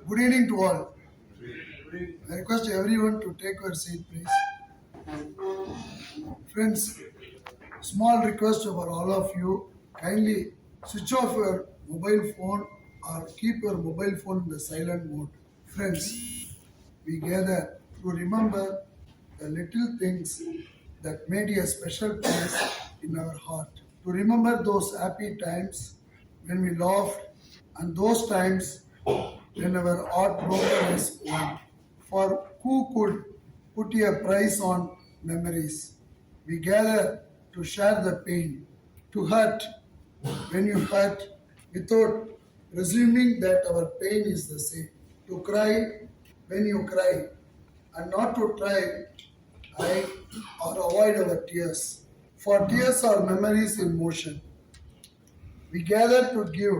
Good evening to all. I request everyone to take your seat, please. Friends, small request for all of you. Kindly switch off your mobile phone or keep your mobile phone in the silent mode. Friends, we gather to remember the little things that made a special place in our heart. To remember those happy times when we laughed and those times when our heart broken as one. For who could put a price on memories? We gather to share the pain, to hurt when you hurt without presuming that our pain is the same, to cry when you cry, and not to try hide or avoid our tears. For tears are memories in motion. We gather to give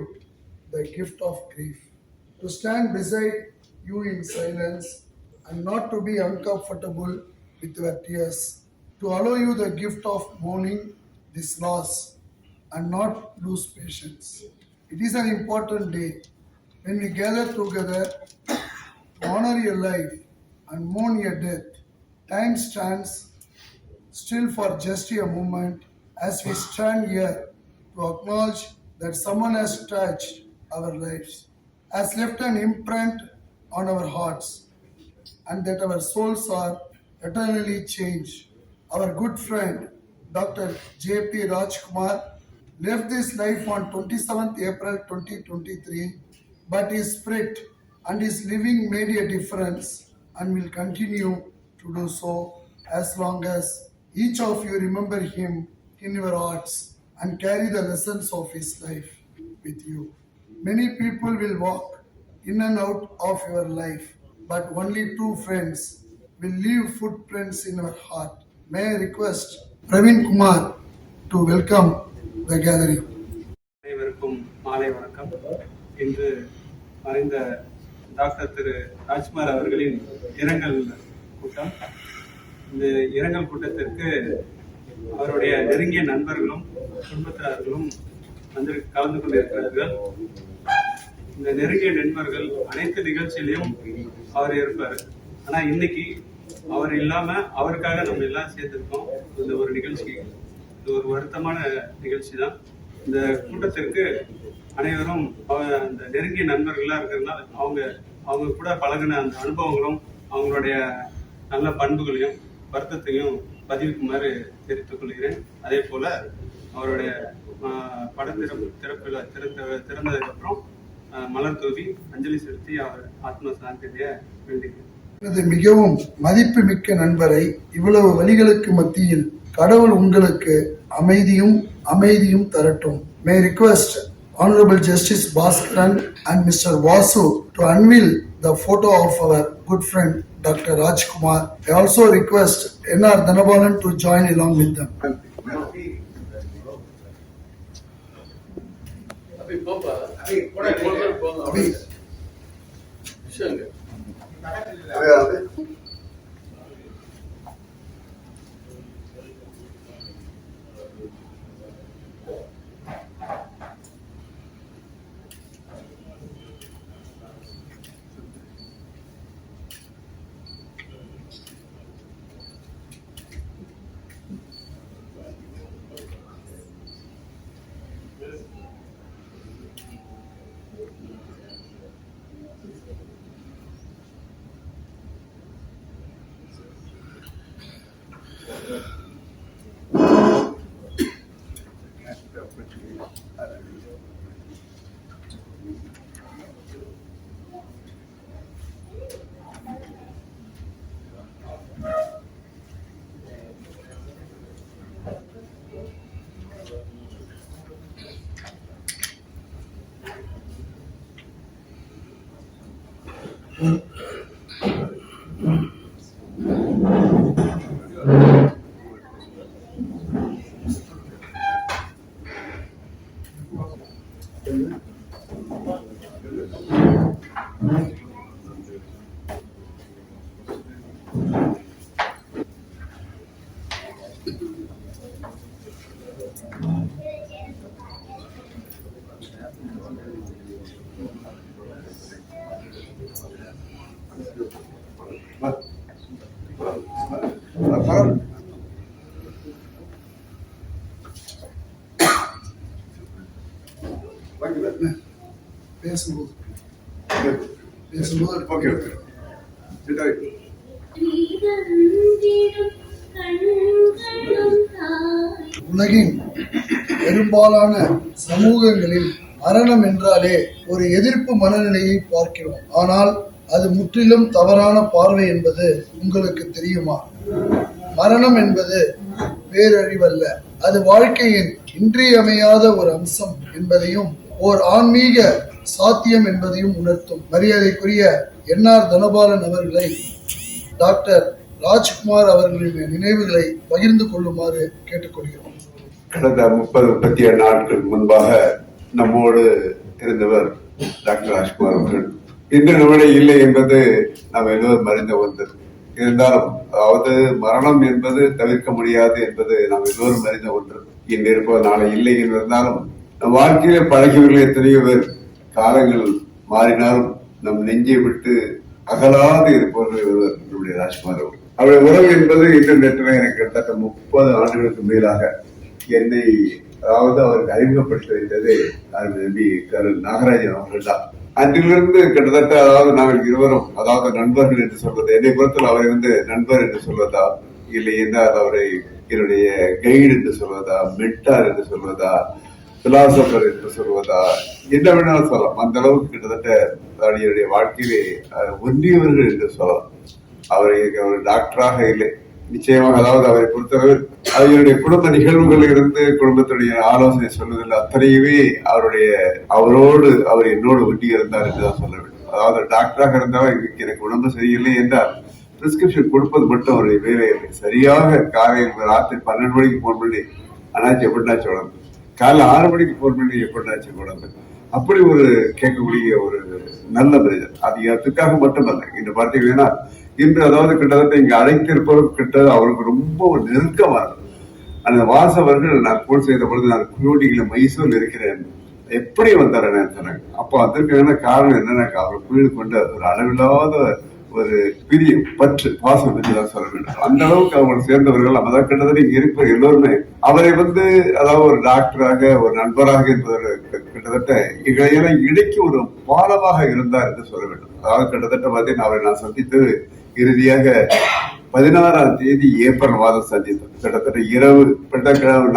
the gift of grief, to stand beside you in silence and not to be uncomfortable with your tears, to allow you the gift of mourning this loss and not lose patience. It is an important day when we gather together to honor your life and mourn your death. Time stands still for just a moment as we stand here to acknowledge that someone has touched our lives, has left an imprint on our hearts, and that our souls are eternally changed. Our good friend dr.J.P. Rajkumar left this life on 27th April 2023, but his spirit and his living made a difference and will continue to do so as long as each of you remember him in your hearts and carry the lessons of his life with you. Many people will walk in and out of your life, but only true friends will leave footprints in your heart. May I request Praveen Kumar to welcome the gathering. அனைவருக்கும் மாலை வணக்கம். இன்று மறைந்த doctor திரு ராஜ்குமார் அவர்களின் இரங்கல் கூட்டம். இந்த இரங்கல் கூட்டத்திற்கு அவருடைய நெருங்கிய நண்பர்களும் குடும்பத்தினர்களும் வந்து கலந்து கொண்டிருக்கிறார்கள். இந்த நெருங்கிய நண்பர்கள் அனைத்து நிகழ்ச்சியிலையும் அவர் இருப்பார். ஆனா இன்னைக்கு அவர் இல்லாம அவருக்காக நம்ம எல்லாம் சேர்த்திருக்கோம். இந்த ஒரு நிகழ்ச்சி, இது ஒரு வருத்தமான நிகழ்ச்சி தான். இந்த கூட்டத்திற்கு அனைவரும் அந்த நெருங்கிய நண்பர்களா இருக்கிறதுனால அவங்க கூட பழகின அந்த அனுபவங்களும் அவங்களுடைய நல்ல பண்புகளையும் வருத்தத்தையும் பதிவுக்குமாறு தெரிவித்துக் கொள்கிறேன். அதே போல அவருடைய திறந்ததுக்கு அப்புறம் மலர் தூவி அஞ்சலி செலுத்தி அவர் ஆத்ம சாந்திய வேண்டுகிறேன். எனது மிகவும் மதிப்பு மிக்க நண்பரை இவ்வளவு வழிகளுக்கு மத்தியில் கடவுள் உங்களுக்கு அமைதியும் தரட்டும். May I request Honorable Justice Baskar and Mr. Vasu to unveil the photo of our good friend Dr. Rajkumar. I also request N.R. Dhanapalan to join along with them. பேசும்போது ஓகே ஓகே. உலகின் பெரும்பாலான சமூகங்களில் மரணம் என்றாலே ஒரு எதிர்ப்பு மனநிலையை பார்க்கிறோம். ஆனால் அது முற்றிலும் தவறான பார்வை என்பது உங்களுக்கு தெரியுமா? மரணம் என்பது பேரழிவல்ல, அது வாழ்க்கையின் இன்றியமையாத ஒரு அம்சம் என்பதையும் ஓர் ஆன்மீக சாத்தியம் என்பதையும் உணர்த்தும். மரியாதைக்குரிய என்ஆர் தனபாலன் அவர்களை டாக்டர் ராஜ்குமார் அவர்களின் நினைவுகளை பகிர்ந்து கொள்ளுமாறு கேட்டுக்கொள்கிறோம். கடந்த 30-37 நாட்கள் முன்பாக நம்மோடு இருந்தவர் டாக்டர் ராஜ்குமார் அவர்கள் இன்று நம்முடைய இல்லை என்பது நாம் எல்லோரும் அறிந்த ஒன்று. இருந்தாலும் அதாவது மரணம் என்பது தவிர்க்க முடியாது என்பது நாம் எல்லோரும் அறிந்த ஒன்று. இன்று இருப்பது நாளை இல்லை என்றிருந்தாலும் நம் வாழ்க்கையிலே பழகியவர்கள் எத்தனையோ பேர் காலங்கள் மாறினாலும் நம் நெஞ்சை விட்டு அகலாது இருப்பவர்கள் ஒருவர் நம்முடைய ராஜ்குமார் அவர்கள். அவருடைய உறவு என்பது இன்டர்நெட்ல எனக்கு கிட்டத்தட்ட 30 ஆண்டுகளுக்கு மேலாக என்னை அதாவது அவருக்கு அறிமுகப்படுத்தி வைத்தது நம்பி நாகராஜன் அவர்கள் தான். அன்றிலிருந்து கிட்டத்தட்ட அதாவது நாங்கள் இருவரும் அதாவது நண்பர்கள் என்று சொல்வது, என்னை பொறுத்தவரை அவரை நண்பர் என்று சொல்வதா, இல்லை என்றால் அவரை என்னுடைய கைடு என்று சொல்வதா, மென்டார் என்று சொல்வதா, பிலாசபர் என்று சொல்வதா, என்ன வேணாலும் சொல்லலாம். அந்த அளவுக்கு கிட்டத்தட்ட என்னுடைய வாழ்க்கையிலே ஒன்றியவர்கள் என்று சொல்லலாம். அவர் டாக்டராக இல்லை நிச்சயமாக, அதாவது அவரை பொறுத்தவரை அவருடைய குடும்ப நிகழ்வுகளில் இருந்து குடும்பத்துடைய ஆலோசனை சொல்வதில் அத்தனையுமே அவரோடு அவர் என்னோடு ஒட்டி இருந்தார் என்றுதான் சொல்ல வேண்டும். அதாவது டாக்டராக இருந்தாலும் எனக்கு உடம்பு சரியில்லை என்றால் பிரிஸ்கிரிப்ஷன் கொடுப்பது மட்டும் அவருடைய வேலை இல்லை. சரியாக காலையில் ராத்திரி 12 மணிக்கு போன் பண்ணி அண்ணாச்சி எப்படினாச்சு உடம்பு, காலைல 6 மணிக்கு போன் பண்ணி எப்படினாச்சு உடம்பு, அப்படி ஒரு கேட்கக்கூடிய ஒரு நல்ல மனிதர். அது அதுக்காக மட்டுமல்ல, இந்த பார்த்தீங்கன்னா இன்று அதாவது கிட்டத்தட்ட இங்க அழைத்திருப்பவர் கிட்ட அவருக்கு ரொம்ப ஒரு நெருக்கமான அந்த வாசவர்கள் நான் போன் செய்த பொழுது நான் குயோடியில மைசூர்ல இருக்கிறேன் எப்படி வந்தார் சொன்னாங்க. அப்போ அதற்கு என்ன காரணம் என்னன்னா அவர் குயில் கொண்ட ஒரு அளவில்லாத ஒரு பிரிய பற்று பாசம் என்றுதான் சொல்ல வேண்டும். அந்த அளவுக்கு அவங்க சேர்ந்தவர்கள் அதான் கிட்டத்தட்ட இங்க இருப்ப எல்லோருமே அவரை அதாவது ஒரு டாக்டராக ஒரு நண்பராக என்பதற்கு கிட்டத்தட்ட எங்களையெல்லாம் இடைக்கு ஒரு பாலமாக இருந்தார் என்று சொல்ல வேண்டும். அதாவது கிட்டத்தட்ட பார்த்தீங்கன்னா அவரை நான் சந்தித்தது இறுதியாக 16ஆம் தேதி ஏப்ரல் மாதம் சந்தித்தோம். கிட்டத்தட்ட இரவு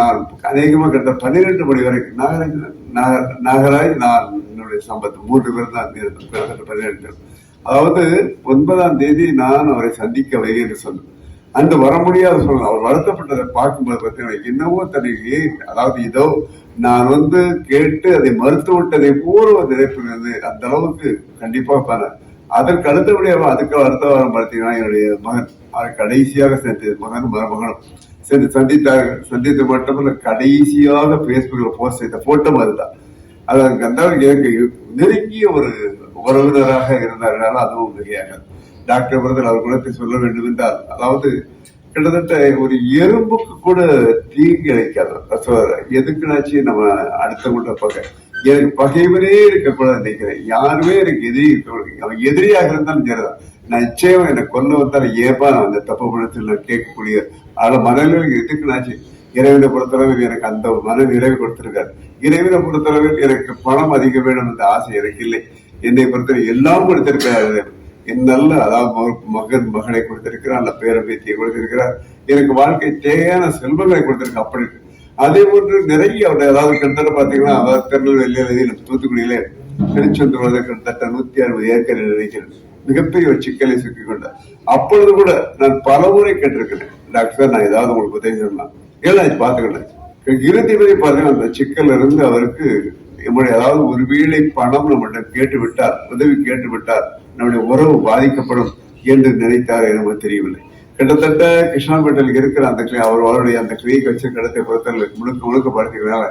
நான் அநேகமா கிட்டத்தட்ட 12 மணி வரைக்கும் நாகராஜ் நான் என்னுடைய சம்பத் 3 பேர் தான் இருந்தோம். கிட்டத்தட்ட 12. அதாவது 9ஆம் தேதி நான் அவரை சந்திக்க வருகிறேன் என்று சொன்னேன். அந்த வர முடியாத சூழ்நிலை அவர் வருத்தப்பட்டதை பார்க்கும்போது பார்த்தீங்கன்னா என்னவோ தனக்கு அதாவது இதோ நான் கேட்டு அதை மறுத்து விட்டதை பூர்வ நினைப்பு அந்த அளவுக்கு கண்டிப்பா பண்ண. அதற்கு அடுத்தபடியாக அதுக்கு அடுத்த வாரம் பார்த்தீங்கன்னா என்னுடைய மகன் அவரை கடைசியாக சேர்த்து மகனும் மருமகனும் சேர்ந்து சந்தித்து மட்டுமல்ல கடைசியாக பேஸ்புக்ல போஸ்ட் செய்த போட்டோ அதுதான். அதற்கு அந்த நெருங்கிய ஒரு உறவினராக இருந்தார்கள். அதுவும் மிகையாகாது. டாக்டர் பிரதர் அவர் குலத்தை சொல்ல வேண்டும் என்றால் அதாவது கிட்டத்தட்ட ஒரு எறும்புக்கு கூட தீங்கு இழைக்காது. எதுக்குனாச்சு நம்ம அடுத்தவங்கள்ட்ட பகை எனக்கு பகைவனே இருக்கக்கூடாது நினைக்கிறேன். யாருமே எனக்கு எதிரி இருக்க, அவன் எதிரியாக இருந்தாலும் சரிதான். நான் நிச்சயம் எனக்கு கொல்ல வந்தாலும் ஏப்பா நான் அந்த தப்பு படத்தில் நான் கேட்கக்கூடிய மனநிலை எதுக்குனாச்சு இறைவனை பொறுத்தளவில் எனக்கு அந்த மன நிறைவு கொடுத்திருக்காரு. இறைவனை பொறுத்தளவில் எனக்கு பணம் அதிக வேணும் அந்த ஆசை எனக்கு இல்லை. என்னை பொறுத்தவரை எல்லாம் கொடுத்திருக்கிறார். என் நல்ல அதாவது மகனை கொடுத்திருக்கிறார், நல்ல பேரம்பேத்தியை கொடுத்திருக்கிறார், எனக்கு வாழ்க்கை தேவையான செல்வங்களை கொடுத்திருக்க. அப்படி அதே போன்று நிறைய அதாவது கிட்டத்தட்ட பாத்தீங்கன்னா அதாவது திருநெல்வேலியில தூத்துக்குடியில திருச்செந்தூர் கிட்டத்தட்ட 160 ஏக்கர் நினைக்கிறது மிகப்பெரிய ஒரு சிக்கலை சிக்கிக் கொண்டார். அப்பொழுது கூட நான் பல முறை கேட்டிருக்கிறேன், டாக்டர் நான் ஏதாவது உங்களுக்கு உதவி செய்யலாம் ஏழாச்சு பாத்துக்கிட்டேன். இறுதி வரை பாத்தீங்கன்னா அந்த சிக்கல் இருந்து அவருக்கு நம்முடைய அதாவது ஒரு வேளை பணம் நம்மகிட்ட கேட்டு விட்டார், உதவி கேட்டு விட்டார், நம்முடைய உறவு பாதிக்கப்படும் என்று நினைத்தார் எனக்கு தெரியவில்லை. கிட்டத்தட்ட கிருஷ்ணாபேட்டையில் இருக்கிற அந்த அவருடைய அந்த கிளியை வச்ச கடத்தை பொறுத்தவரை முழுக்க படுத்தினால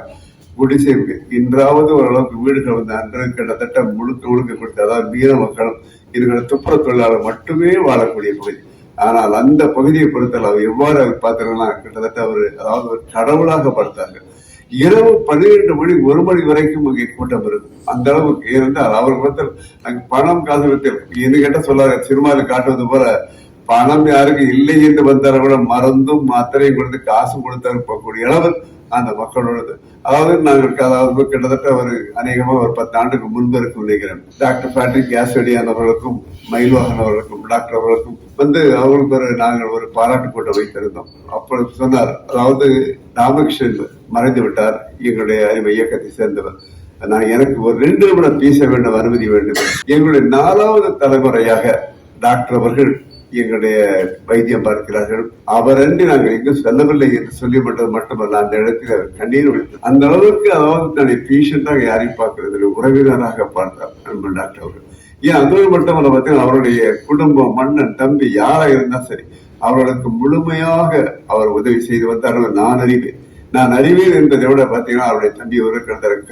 குடிசை இன்றாவது ஓரளவுக்கு வீடுகள் அன்று கிட்டத்தட்ட முழுக்க கொடுத்து அதாவது மீன மக்களும் இருக்கிற துப்புர தொழிலாளர் மட்டுமே வாழக்கூடிய பகுதி. ஆனால் அந்த பகுதியை பொறுத்தவரை அவர் எவ்வாறு பார்த்தாங்கன்னா கிட்டத்தட்ட அவர் அதாவது ஒரு கடவுளாக பார்த்தார்கள். இரவு 12 மணி 1 மணி வரைக்கும் அங்கே கூட்டம் இருக்கும். அந்த அளவுக்கு இருந்தால் அவருக்கு வந்து அங்கே பணம் காசு வைத்து என்ன கேட்ட சொல்லாத சினிமாவில் காட்டுவது போல பணம் யாருக்கு இல்லை என்று வந்தாலும் கூட மருந்தும் மாத்திரையும் கொடுத்து காசு கொடுத்து போகக்கூடிய அளவு அந்த மக்களோடது. அதாவது நாங்கள் அதாவது கிட்டத்தட்ட ஒரு அநேகமா ஒரு 10 ஆண்டுக்கு முன்பு இருக்கும் நினைக்கிறேன். டாக்டர் பேட்ரிக் யாஸ்வடியான் அவர்களுக்கும் மயில்வாகன் அவர்களுக்கும் டாக்டர் அவர்களுக்கும் வந்து அவங்களுக்கு நாங்கள் ஒரு பாராட்டு கூட்டம் வைத்திருந்தோம். அப்பொழுது சொன்னார், அதாவது ராமகிருஷ்ணன் மறைந்து விட்டார், எங்களுடைய அறிவை இயக்கத்தை சேர்ந்தவர். நான் எனக்கு ஒரு 2 நிமிடம் பேச வேண்டும், அனுமதி வேண்டும். எங்களுடைய 4வது தலைமுறையாக டாக்டர் அவர்கள் எங்களுடைய வைத்தியம் பார்க்கிறார்கள். அவரன்றி நாங்கள் எங்கும் செல்லவில்லை என்று சொல்லிவிட்டது மட்டுமல்ல, அந்த இடத்துல கண்ணீர் விழுத்து அந்த அளவுக்கு, அதாவது தன்னை பேஷண்டாக யாரையும் பார்க்கிறது உறவினராக பார்த்தார் அன்பு டாக்டர் அவர்கள். ஏன் அதோடு மட்டுமல்ல, பார்த்தீங்கன்னா அவருடைய குடும்பம், மன்னன், தம்பி யாரா இருந்தா சரி அவர்களுக்கு முழுமையாக அவர் உதவி செய்து வந்தார். நான் அறிவேன் என்பதை விட பார்த்தீங்கன்னா அவருடைய தம்பி ஒரு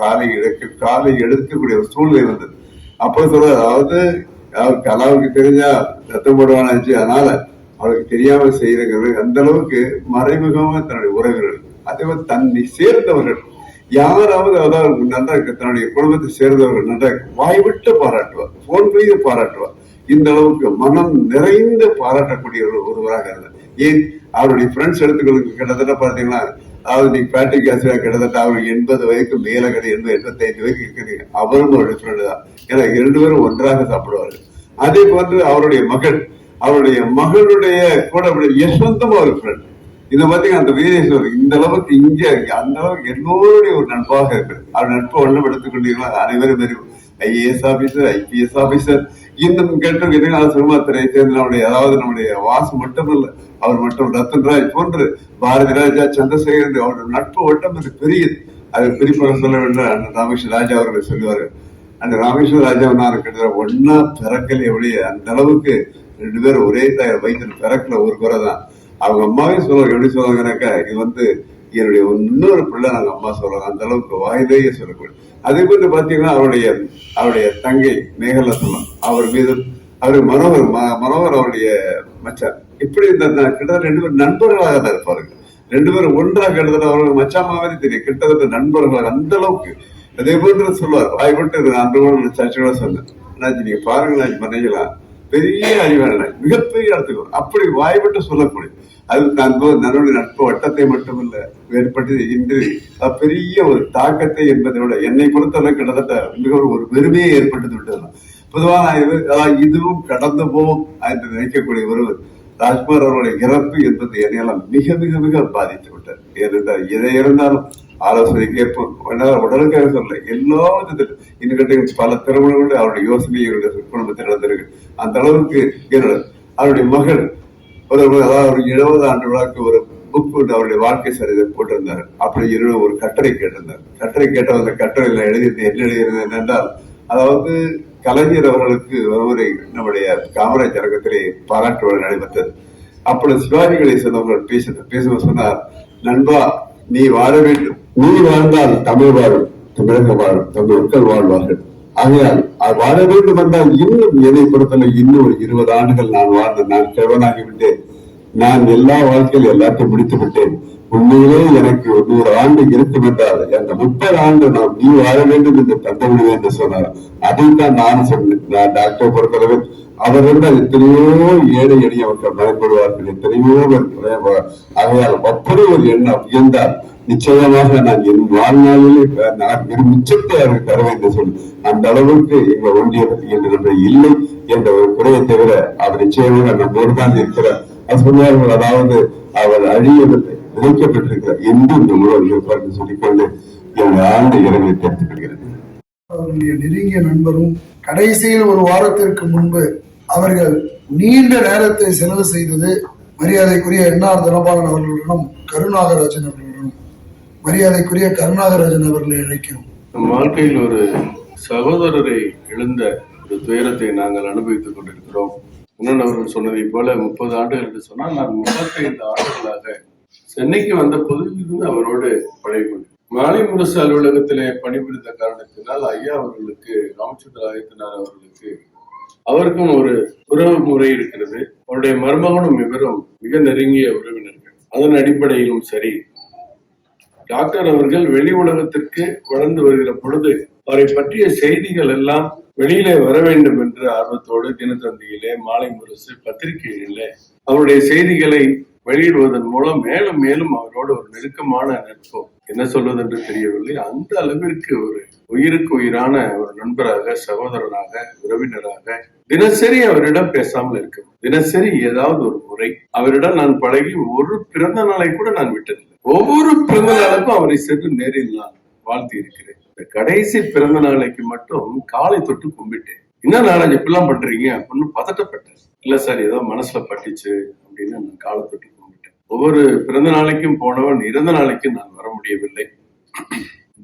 காலை எடுக்கக்கூடிய ஒரு சூழ்நிலை வந்தது. அப்போ சொல்ற, அதாவது கலாவுக்கு தெரிஞ்சா ரத்தம் போடுவானாச்சு, அதனால அவளுக்கு தெரியாம செய்யறது அந்த அளவுக்கு மறைமுகமாக தன்னுடைய உறவினர்கள், அதே மாதிரி தன்னை சேர்ந்தவர்கள் யாராவது, அதாவது நன்றாக தன்னுடைய குடும்பத்தை சேர்ந்தவர்கள் நன்றாக வாய்விட்டு பாராட்டுவார், போன் மீது பாராட்டுவார். இந்த அளவுக்கு மனம் நிறைந்து பாராட்டக்கூடிய ஒருவராக இருந்தார். ஏன் அவருடைய ஃப்ரெண்ட்ஸ் எடுத்துக்களுக்கு கிட்டத்தட்ட பாத்தீங்கன்னா, அதாவது நீங்க பேட்ரிக் ஆசிரியர் கிட்டத்தட்ட அவருக்கு 80 வயதுக்கு மேல கிடையாது, 85 வயதுக்கு இருக்கிறீங்க. அவரும் ஒரு ஃப்ரெண்டு தான். ஏன்னா 2 பேரும் ஒன்றாக சாப்பிடுவார்கள். அதே போன்று அவருடைய மகளுடைய கூட யஷ்வந்தும் ஒரு ஃப்ரெண்ட். இதை பாத்தீங்கன்னா அந்த வீரேஸ்வரர் இந்த அளவுக்கு இங்க அந்த அளவுக்கு எல்லோருடைய ஒரு நட்பாக இருக்கு. அவர் நட்பு வண்ணம் எடுத்துக்கொண்டீங்கன்னா அனைவரும் IAS ஆபீசர், IPS ஆபீசர், இன்னும் கேட்டு சினிமாத்துறை சேர்ந்த நம்முடைய வாசு மட்டுமல்ல, அவர் மட்டும் ரத்தன் ராஜ் போன்று பாரதி ராஜா, சந்திரசேகர், அவருடைய நட்பு வட்டம் அது பெரியது. அது குறிப்பாக சொல்ல வேண்டும், அந்த ராமேஸ்வர ராஜா அவர்கள் சொல்லுவார்கள். அந்த ராமேஸ்வர ராஜா நான் கிட்டத்தட்ட ஒன்னா பிறக்கல, எப்படி அந்த அளவுக்கு 2 பேரும் ஒரே தாயார் வயிற்று பிறக்கல ஒரு குறை தான். அவங்க அம்மாவே சொல்லுவாங்க, எப்படி சொல்லுவாங்கன்னாக்கா, இது வந்து என்னுடைய இன்னொரு பிள்ளை நாங்க அம்மா சொல்றாங்க, அந்த அளவுக்கு வாயிலேயே சொல்லக்கூடிய. அதே போன்று பாத்தீங்கன்னா அவருடைய தங்கை மேகலா சொல்லலாம், அவர் மீது அவரு மனோகர் அவருடைய மச்சான், இப்படி இந்த கிட்டத்தட்ட 2 பேரும் நண்பர்களாக தான் இருப்பார்கள். 2 பேரும் ஒன்றாக கிட்டத்தட்ட அவர்கள் மச்சான் மாதிரி தெரியும், கிட்டத்தட்ட நண்பர்களாக அந்த அளவுக்கு. அதே போன்று சொல்லுவார், வாய்ப்பட்டு அன்று சர்ச்சையோட சொன்னேன், நீங்க பாருங்களா மனைவிலாம் பெரிய அறிவாளி, மிகப்பெரிய இடத்துக்கு அப்படி வாய்ப்பட்டு சொல்லக்கூடிய. அதுக்கு நன்னுடைய நட்பு வட்டத்தை மட்டுமல்ல ஏற்பட்டது இன்று பெரிய ஒரு தாக்கத்தை என்பதை விட என்னை பொறுத்தவரை கிட்டத்தட்ட மிகவும் ஒரு பெருமையை ஏற்படுத்தி விட்டது. பொதுவாக இதுவும் கடந்து போகும் என்று நினைக்கக்கூடிய ஒருவர் ராஜ்குமார் அவருடைய இறப்பு என்பது என்னையெல்லாம் மிக மிக மிக பாதித்து விட்டார். ஏனென்றால் எதை இருந்தாலும் ஆலோசனை கேட்போம், உடலுக்காக சொல்ல எல்லா விதத்திலும் இன்னும் பல திருமணங்களும் அவருடைய யோசனை என்னுடைய குடும்பத்தில் நடந்திருக்கு. அந்த அளவுக்கு அவருடைய மகள் ஒரு 70 ஆண்டு விழாக்கு ஒரு புக் அவருடைய வாழ்க்கை சரிதை போட்டிருந்தார். அப்படி ஒரு கட்டுரை கேட்டிருந்தார். கட்டுரை கேட்ட அந்த கட்டுரையில் எழுதியது என்ன எழுதியிருந்தது என்றால், அதாவது கலைஞர் அவர்களுக்கு ஒருமுறை நம்முடைய காமராஜ் அரங்கத்திலே பாராட்டு விழா நடைபெற்றது. அப்பொழுது சிவாஜி கணேசன் அவர்கள் பேசுவது சொன்னார், நண்பா நீ வாழ வேண்டும், நீ வாழ்ந்தால் தமிழ் வாழும், தமிழகம் வாழும், தமிழ் மக்கள் வாழ்வார்கள். ஆகையால் வாழ வேண்டும் என்றால் இன்னும் என்னை பொறுத்தவரை இன்னும் ஒரு 20 ஆண்டுகள் நான் வாழ்ந்தேன், நான் கிழவனாகிவிட்டேன், நான் எல்லா வாழ்க்கையில் எல்லாத்தையும் முடித்து விட்டேன். உண்மையிலே எனக்கு 100 ஆண்டு இருக்கும் என்றால் அந்த 30 ஆண்டு நாம் நீ வாழ வேண்டும் என்று தந்த முடியும் என்று சொன்னார். அதைத்தான் நான் சொன்னேன். நான் டாக்டர் பொறுத்தளவு அவர் இருந்தால் எத்தனையோ ஏழை எளிய மக்கள் பயன்படுவார்கள், எத்தனையோ பேர். ஆகையால் அப்படி ஒரு எண்ணம் இருந்தால் நிச்சயமாக நான் என் வாழ்நாளிலே நான் வெறும் மிச்சத்தை அவருக்கு தருவேன் என்று சொல்லி அந்த அளவுக்கு எங்கள் ஒன்றியத்தில் என்று இல்லை என்ற ஒரு குறையை தவிர அவர் நிச்சயமாக நம்மோடு தான் இருக்கிறார். அது சொன்னார்கள், அதாவது அவர் அழியவில்லை, விதைக்கப்பட்டிருக்கிறார் என்றும் இந்த உலகம் இருப்பார் சொல்லிக்கொண்டு எங்கள் ஆண்டு இரவை தெரிவித்துக் கொள்கிறது. அவர்களுடைய நெருங்கிய நண்பரும் கடைசியில் ஒரு வாரத்திற்கு முன்பு அவர்கள் நீண்ட நேரத்தை செலவு செய்தது மரியாதைக்குரிய என்ஆர் தனபாலன் அவர்களுடனும் கருநாகராஜன் அவர்களுடனும். மரியாதைக்குரிய கருநாகராஜன் அவர்களை அழைக்கிறோம். நம் வாழ்க்கையில் ஒரு சகோதரரை இழந்த ஒரு துயரத்தை நாங்கள் அனுபவித்துக் கொண்டிருக்கிறோம். அண்ணன் அவர்கள் சொன்னதை போல 30 ஆண்டுகள் என்று சொன்னால், நான் 35 ஆண்டுகளாக சென்னைக்கு வந்த பொதுவிலிருந்து அவரோடு பழகிக்கொண்டேன். மாலை முரசு அலுவலகத்திலே பணிபுரிந்த காரணத்தினால் ஐயா அவர்களுக்கு, ராமச்சந்திர ஆயத்தனார் அவர்களுக்கு அவருக்கும் ஒரு உறவு முறை இருக்கிறது. அவருடைய மருமகனும் இவரும் மிக நெருங்கிய உறவினர்கள். அதன் அடிப்படையிலும் சரி, டாக்டர் அவர்கள் வெளி உலகத்திற்கு வளர்ந்து வருகிற பொழுது அவரை பற்றிய செய்திகள் எல்லாம் வெளியிலே வர வேண்டும் என்ற ஆர்வத்தோடு தினத்தந்தியிலே, மாலை முரசு, பத்திரிகைகளிலே அவருடைய செய்திகளை வெளியிடுவதன் மூலம் மேலும் மேலும் அவரோடு ஒரு நெருக்கமான நட்பு, என்ன சொல்வது என்று தெரியவில்லை, அந்த அளவிற்கு ஒரு உயிருக்கு உயிரான ஒரு நண்பராக, சகோதரனாக, உறவினராக தினசரி அவரிடம் பேசாமல் இருக்கும். தினசரி ஏதாவது ஒரு முறை அவரிடம் நான் பழகி ஒரு பிறந்த நாளை கூட நான் விட்டதில்லை. ஒவ்வொரு பிறந்த நாளுக்கும் அவரை சென்று நேரில் நான் வாழ்த்தி இருக்கிறேன். இந்த கடைசி பிறந்த நாளைக்கு மட்டும் காலை தொட்டு கும்பிட்டேன். என்ன நாராஜ் இப்பெல்லாம் பண்றீங்க அப்படின்னு பதட்டப்பட்டேன். இல்ல சார், ஏதோ மனசுல பட்டுச்சு அப்படின்னு நான் காலை தொட்டு கும்பிட்டேன். ஒவ்வொரு பிறந்த நாளைக்கும் போனவன் இறந்த நாளைக்கும் நான் வர முடியவில்லை.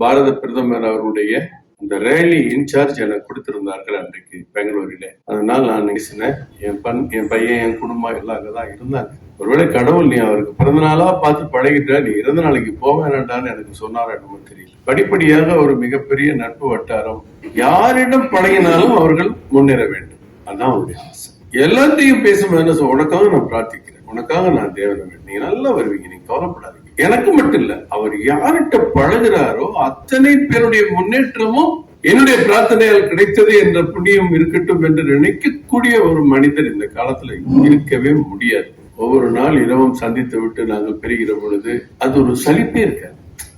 பாரத பிரதமர் அவருடைய அந்த ரேலி இன்சார்ஜ் எனக்கு கொடுத்திருந்தார்கள் அன்றைக்கு பெங்களூரில. அதனால நான் பேசினேன். என் பையன், என் குடும்பம் எல்லாம் அங்கதான் இருந்தாங்க. ஒருவேளை கடவுள் நீ அவருக்கு பிறந்த நாளா பார்த்து பழகிட்டா, நீ இறந்த நாளைக்கு போக வேண்டான்னு எனக்கு சொன்னார். என்னமோ தெரியல. படிப்படியாக ஒரு மிகப்பெரிய நட்பு வட்டாரம். யாரிடம் பழகினாலும் அவர்கள் முன்னேற வேண்டும், அதான் அவருடைய ஆசை. எல்லாத்தையும் பேசும்போது என்ன சொல்ல, உனக்காக நான் பிரார்த்திக்கிறேன், உனக்காக நான் தேவனை, நீங்க நல்லா வருவீங்க, நீங்க கவலைப்படாதீங்க. எனக்கு மட்டும் இல்ல, அவர் யார்கிட்ட பழகிறாரோ அத்தனை பேருடைய முன்னேற்றமும் என்னுடைய பிரார்த்தனையால் கிடைத்தது என்ற புண்ணியம் இருக்கட்டும் என்று நினைக்கக்கூடிய ஒரு மனிதர் இந்த காலத்துல இருக்கவே முடியாது. ஒவ்வொரு நாள் இரவும் சந்தித்து விட்டு நாங்கள் பெறுகிற பொழுது அது ஒரு சலிப்பே இருக்காது.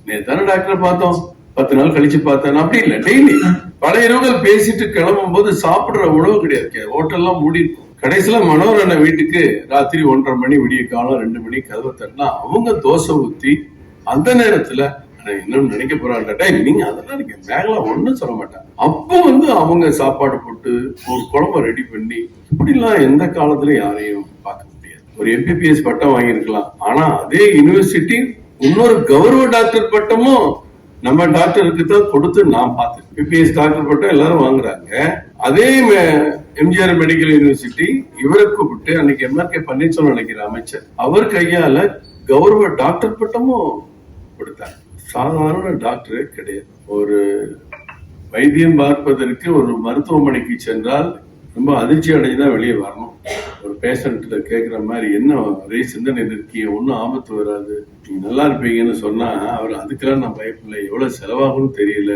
நேத்தான டாக்டர் பார்த்தோம், 10 நாள் கழிச்சு பார்த்தேன், அப்படி இல்லை. டெய்லி பல இரவுகள் பேசிட்டு கிளம்பும் போது சாப்பிடுற உணவு கிடையாது, ஹோட்டல்லாம் மூடி இருக்கும். கடைசியில மனோரண்ண வீட்டுக்கு ராத்திரி 1:30 மணி, விடிய காலம் 2 மணி கதவை தட்டினா அவங்க தோசை ஊத்தி அந்த நேரத்துல என்னன்னு நினைக்க போறாங்க, நீங்க அதெல்லாம் நீங்க மேகலாம் ஒண்ணும் சொல்ல மாட்டாங்க. அப்போ அவங்க சாப்பாடு போட்டு ஒரு குழம்பு ரெடி பண்ணி, இப்படி எல்லாம் எந்த காலத்துல யாரையும் பார்க்க முடியாது. ஒரு MBBS பட்டம் வாங்கியிருக்கலாம், ஆனா அதே யூனிவர்சிட்டி இன்னொரு கௌரவ டாக்டர் பட்டமும் நம்ம டாக்டருக்கு தான் கொடுத்து நான் பார்த்தேன். MBBS டாக்டர் பட்டம் எல்லாரும் வாங்குறாங்க. அதே எம்ஜிஆர் மெடிக்கல் யூனிவர்சிட்டி இவரை கூப்பிட்டு அன்னைக்கு MRK பன்னீர்செல்வம் நினைக்கிற அமைச்சர், அவர் கையால கௌரவ டாக்டர் பட்டமும் கொடுத்தாங்க. சாதாரண டாக்டரே கிடையாது. ஒரு வைத்தியம் பார்ப்பதற்கு ஒரு மருத்துவமனைக்கு சென்றால் ரொம்ப அதிர்ச்சி அடைஞ்சுதான் வெளியே வரணும். ஒரு பேஷண்ட்ல கேட்கிற மாதிரி, என்ன ஒரே சிந்தனை இருக்கீங்க, ஒன்னும் ஆபத்து வராது, நீங்க நல்லா இருப்பீங்கன்னு சொன்னா அவர் அதுக்கெல்லாம் நான் பயப்படல, எவ்வளவு செலவாகும்னு தெரியல,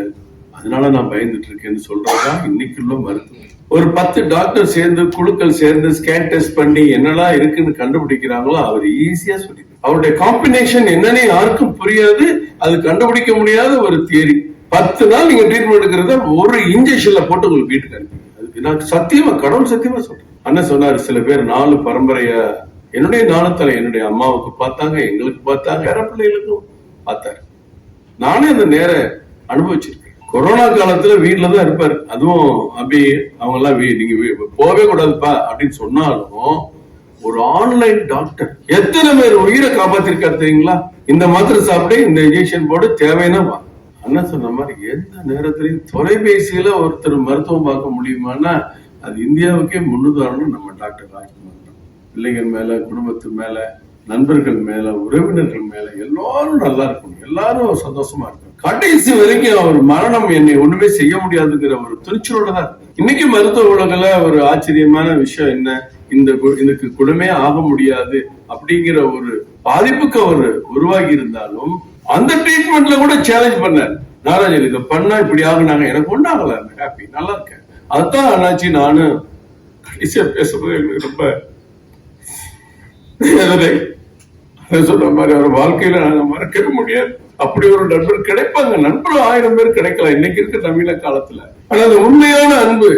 அதனால நான் பயந்துட்டு இருக்கேன்னு சொல்றதா இன்னைக்குள்ள மருத்துவம். ஒரு 10 டாக்டர் சேர்ந்து, குழுக்கள் சேர்ந்து ஸ்கேன் டெஸ்ட் பண்ணி என்னெல்லாம் இருக்குன்னு கண்டுபிடிக்கிறாங்களோ அவர் ஈஸியா சொல்லி, அவருடைய காம்பினேஷன் என்னன்னு யாருக்கும் புரியாது, அது கண்டுபிடிக்க முடியாத ஒரு தியரி. 10 நாள் நீங்க ட்ரீட்மெண்ட் எடுக்கிறத ஒரு இன்ஜெக்ஷன்ல போட்டு உங்களுக்கு வீட்டுக்கு அனுப்பி, அதுக்கு நான் சத்தியமா, கடவுள் சத்தியமா சொல்றேன். அண்ணன் சொன்னாரு, சில பேர் 4 பரம்பரைய என்னுடைய 4 தலை, என்னுடைய அம்மாவுக்கு பார்த்தாங்க, எங்களுக்கு பார்த்தாங்க, வேற பிள்ளைகளுக்கும் பார்த்தாரு. நானே அந்த நேர அனுபவிச்சிருக்கேன். கொரோனா காலத்துல வீட்டுலதான் இருப்பாரு. அதுவும் அப்படி அவங்க எல்லாம் நீங்க போவே கூடாதுப்பா அப்படின்னு சொன்னாலும் ஒரு ஆன்லைன் டாக்டர் எத்தனை பேர் உயிரை காப்பாத்திருக்காரு தெரியுங்களா? இந்த மாத்திரை சாப்பிட்டு, இந்த இன்ஜெக்ஷன் போட்டு, தேவைன்னா அண்ணா சொன்ன மாதிரி எந்த நேரத்திலையும் தொலைபேசியில ஒருத்தர் மருத்துவம் பார்க்க முடியுமான்னா அது இந்தியாவுக்கே முன்னுதாரணம் நம்ம டாக்டர் ராஜ்குமார். பிள்ளைகள் மேல, குடும்பத்து மேல, நண்பர்கள் மேல, உறவினர்கள் மேல எல்லாரும் நல்லா இருக்கணும், எல்லாரும் சந்தோஷமா இருக்கணும். கடைசி வரைக்கும் அவர் மரணம் என்னை ஒண்ணுமே செய்ய முடியாதுங்கிற ஒரு துணிச்சலோட தான் இருக்கு. இன்னைக்கு மருத்துவ உலகில ஒரு ஆச்சரியமான விஷயம் என்ன, இதுக்கு குணமே ஆக முடியாது அப்படிங்கிற ஒரு பாதிப்புக்கு அவர் உருவாகி இருந்தாலும் அந்த ட்ரீட்மெண்ட்ல கூட சேலஞ்ச் பண்ணார். நாராஜன் இதை பண்ணா இப்படி ஆகுனாங்க, எனக்கு ஒண்ணாகல, ஹாப்பி, நல்லா இருக்கேன். அதுதான் அண்ணாச்சி நானும் கடைசியா பேசுறது எனக்கு ரொம்ப சொல்ற மாதிரி அவர் வாழ்க்கையில நாங்க மறக்கவே முடியாது. அப்படி ஒரு நண்பர் கிடைப்பாங்க. நண்பர் 1000 பேர் கிடைக்கலாம் இன்னைக்கு இருக்க நவீன காலத்துல. ஆனா அந்த உண்மையான அன்பு,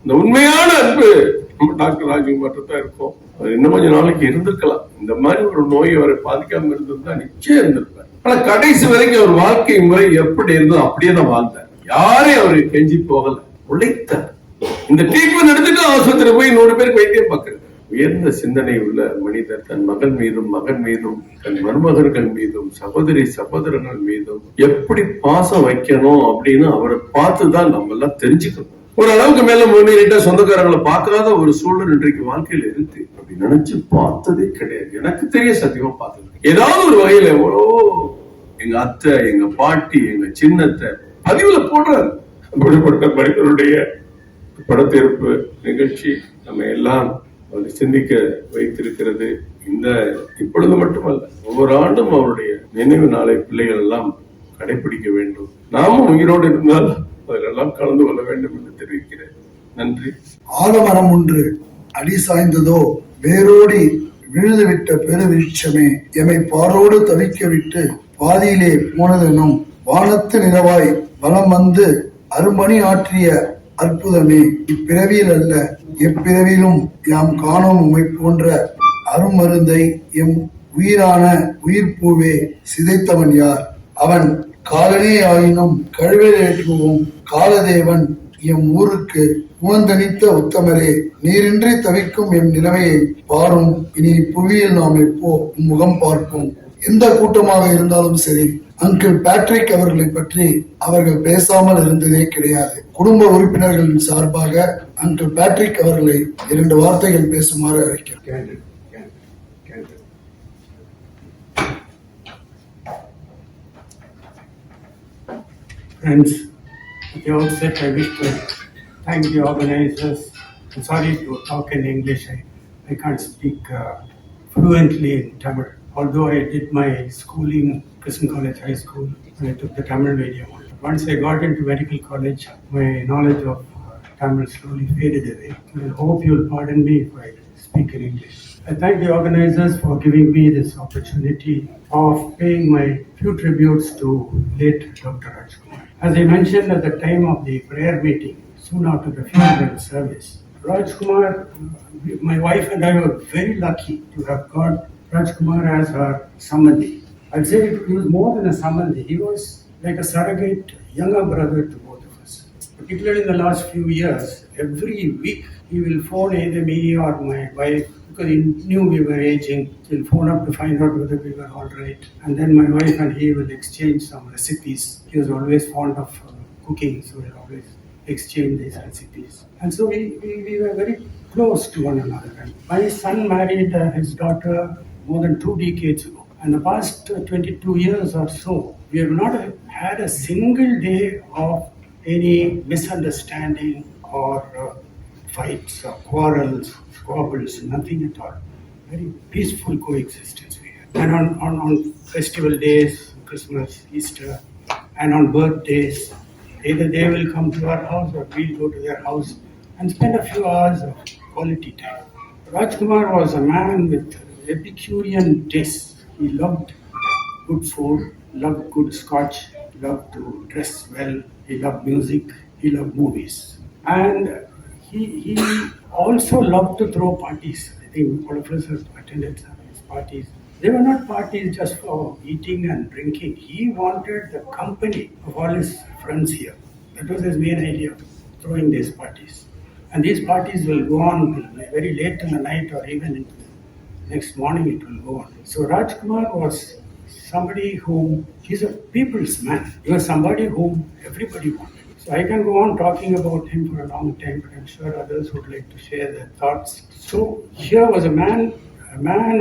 இந்த உண்மையான அன்பு நம்ம டாக்டர் ராஜ்குமார் தான் இருக்கும். அவர் இன்னும் கொஞ்ச நாளைக்கு இருந்திருக்கலாம். இந்த மாதிரி ஒரு நோய் அவரை பாதிக்காம இருந்திருந்தா நிச்சயம் இருந்திருப்பார். ஆனா கடைசி வரைக்கும் அவர் வாழ்க்கை முறை எப்படி இருந்தோ அப்படியே தான் வாழ்ந்தார். யாரையும் அவரு கெஞ்சி போகல, உழைத்தார். இந்த ட்ரீட்மெண்ட் எடுத்துட்டு ஆஸ்பத்திரி போய் 100 பேருக்கு வைத்தியம் பார்க்கிறது. உயர்ந்த சிந்தனை உள்ள மனிதர் தன் மகன் மீதும், மகன் மீதும், தன் மருமகர்கள் மீதும், சகோதரி சகோதரர்கள் மீதும் எப்படி பாசம் வைக்கணும் அப்படின்னு அவரை பார்த்துதான் நம்ம எல்லாம் தெரிஞ்சுக்கணும். ஒரு அளவுக்கு மேல முன்னேறிட்டா சொந்தக்காரங்களை பார்க்காத ஒரு சூழல் இன்றைக்கு வாழ்க்கையில இருக்கு. அப்படி நினைச்சு பார்த்ததே கிடையாது. எனக்கு தெரிய சத்தியமா பார்த்தது ஏதாவது ஒரு வகையில எவ்வளோ எங்க அத்தை, எங்க பாட்டி, எங்க சின்னத்தை பதிவுல போடுறாரு. அப்படிப்பட்ட மனிதனுடைய படத்தேற்பு நிகழ்ச்சி நம்ம எல்லாம் சிந்திக்க வைத்திருக்கிறது. இந்த இப்பொழுது மட்டுமல்ல, ஒவ்வொரு ஆண்டும் அவருடைய நினைவு நாளை பிள்ளைகள் எல்லாம் கடைபிடிக்க வேண்டும். நாமும் உயிரோடு இருந்தால் அதிலெல்லாம் கலந்து கொள்ள வேண்டும் என்று தெரிவிக்கிறேன். நன்றி. ஆலமரம் ஒன்று அடி சாய்ந்ததோ வேரோடி விழுதுவிட்ட பெருவிருட்சமே எமை பாரோடு தவிக்க விட்டு பாதியிலே போனதெனும் வானத்து நிலவாய் வலம் வந்து அரும்பணி ஆற்றிய அற்புதமே இப்பிறவியில் அல்ல எப்பிறவிலும் யாம் காணோம் உமை போன்ற அருமருந்தை எம் உயிரான உயிர்ப்பூவே சிதைத்தவன் யார்? அவன் காலனே ஆயினும் கழுவேல் ஏற்றுவோம் காலதேவன் எம் ஊருக்கு உவந்தனித்த உத்தமரே நீரின்றி தவிக்கும் எம் நிலைமையை பாரும். இனி புவியில் நாம் எப்போ முகம் பார்ப்போம். எந்த கூட்டமாக இருந்தாலும் சரி, அங்கிள் பேட்ரிக் அவர்களை பற்றி அவர்கள் பேசாமல் இருந்ததே கிடையாது. குடும்ப உறுப்பினர்களின் சார்பாக அங்கிள் பேட்ரிக் அவர்களை 2 வார்த்தைகள் பேசுமாறு அழைக்கிறேன். Friends, at the outset, I wish to thank the organizers. I'm sorry to talk in English. I can't speak fluently in Tamil. Although I did my schooling in Christian College High School, and I took the Tamil medium. Once I got into medical college, my knowledge of Tamil slowly faded away. I hope you'll pardon me if I speak in English. I thank the organizers for giving me this opportunity of paying my few tributes to late Dr. Rajkumar. As I mentioned at the time of the prayer meeting, soon after the funeral service, Rajkumar, my wife and I were very lucky to have got Rajkumar as our Sambandhi. I'd say he was more than a Sambandhi. He was like a surrogate younger brother to both of us. Particularly in the last few years, every week he will phone either me or my wife because he knew we were aging. He'll phone up to find out whether we were all right. And then my wife and he will exchange some recipes. He was always fond of cooking, so we'll always exchange these recipes. And so we were very close to one another. And my son married his daughter more than 2 decades ago. And the past 22 years or so, we have not had a single day of any misunderstanding or fights or quarrels, squabbles, nothing at all. Very peaceful coexistence we had. And on festival days, Christmas, Easter, and on birthdays, either they will come to our house or we'll go to their house and spend a few hours of quality time. Rajkumar was a man with Epicurean tastes. He loved good food, loved good scotch, loved to dress well, he loved music, he loved movies. And he also loved to throw parties. I think all of us have attended some of his parties. They were not parties just for eating and drinking. He wanted the company of all his friends here. That was his main idea of throwing these parties. And these parties will go on very late in the night or even into the next morning it will go on. So Rajkumar was somebody whom, he's a people's man. He was somebody whom everybody wanted. So I can go on talking about him for a long time, but I'm sure others would like to share their thoughts. So here was a man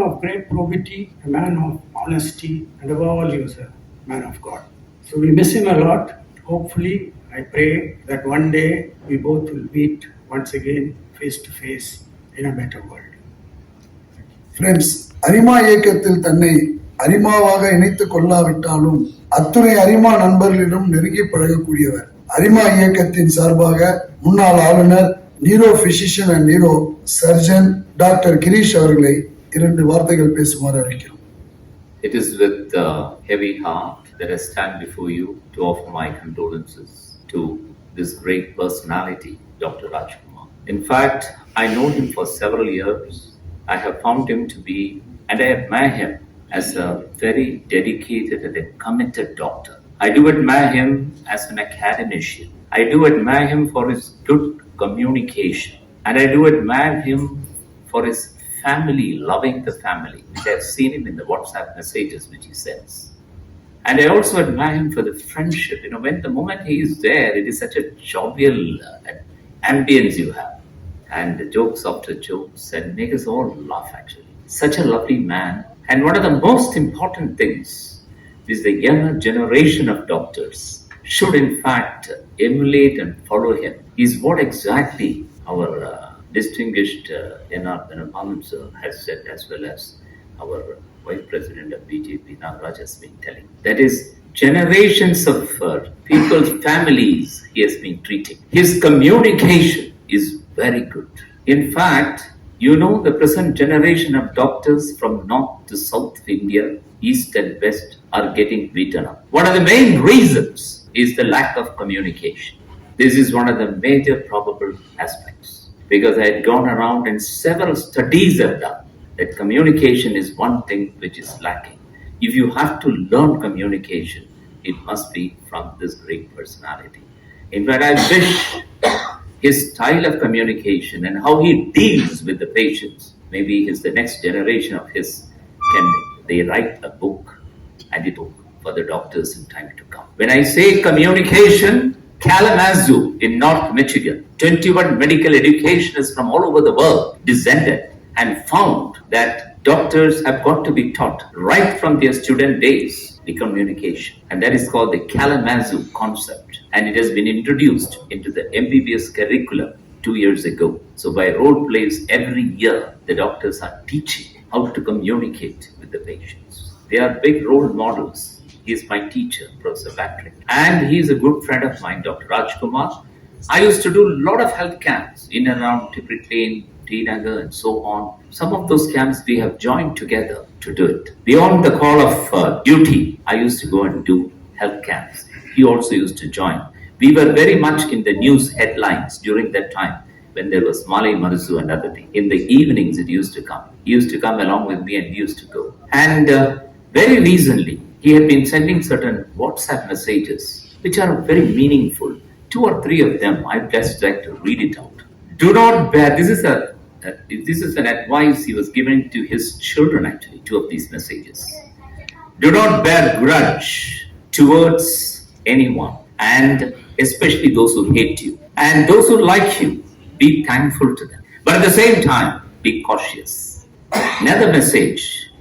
of great probity, a man of honesty, and above all, he was a man of God. So we miss him a lot. Hopefully, I pray that one day we both will meet once again face to face in a better world. Friends, அரிமா இயக்கத்தில் தன்னை அரிமாவாக இணைத்துக் கொள்ளாவிட்டாலும் அத்துணை அரிமா நண்பர்களிடம் நெருங்கி பழகக்கூடியவர். அரிமா இயக்கத்தின் சார்பாக முன்னாள் ஆளுநர், neuro physician and neuro surgeon doctor Girish அவர்களை 2 வார்த்தைகள் பேசுமாறு அழைக்கிறோம். It is with heavy heart that I stand before you to offer my condolences to this great personality, Dr. Rajkumar. In fact, I know him for several years. I have found him to be, and I admire him as a very dedicated and a committed doctor. I do admire him as an academician. I do admire him for his good communication. And I do admire him for his family, loving the family, which I've seen him in the WhatsApp messages which he sends. And I also admire him for the friendship. When the moment he is there, it is such a jovial ambience you have. And the jokes after jokes and make us all laugh actually. Such a lovely man. And one of the most important things is the younger generation of doctors should in fact emulate and follow him. Is what exactly our distinguished Dhanapalan sir has said, as well as our Vice President of BJP, Nagarajan, has been telling. That is, generations of people's families he has been treating. His communication is very good. In fact, you know, the present generation of doctors from north to south of India, east and west, are getting beaten up. One of the main reasons is the lack of communication. This is one of the major probable aspects, because I had gone around and several studies have done that communication is one thing which is lacking. If you have to learn communication, it must be from this great personality. In fact, I wish his style of communication and how he deals with the patients, maybe the next generation of his, can they write a book and it will for the doctors in time to come. When I say communication, Kalamazoo in North Michigan, 21 medical educationists from all over the world descended and found that doctors have got to be taught right from their student days the communication. And that is called the Kalamazoo concept. And it has been introduced into the MBBS curriculum 2 years ago. So by role plays every year, the doctors are teaching how to communicate with the patients. They are big role models. He is my teacher, Professor Patrick. And he is a good friend of mine, Dr. Rajkumar. I used to do a lot of health camps in and around Tipitane, T-Nagar and so on. Some of those camps we have joined together to do it. Beyond the call of duty, I used to go and do health camps. He also used to join. We were very much in the news headlines during that time when there was Malay Marzu and other things. In the evenings it used to come. He used to come along with me and we used to go. And very recently, he had been sending certain WhatsApp messages which are very meaningful. 2 or 3 of them, I'd just like to read it out. Do not bear, this is an advice he was giving to his children actually, 2 of these messages. Do not bear grudge towards anyone, and especially those who hate you. And those who like you, be thankful to them. But at the same time, be cautious. Another message,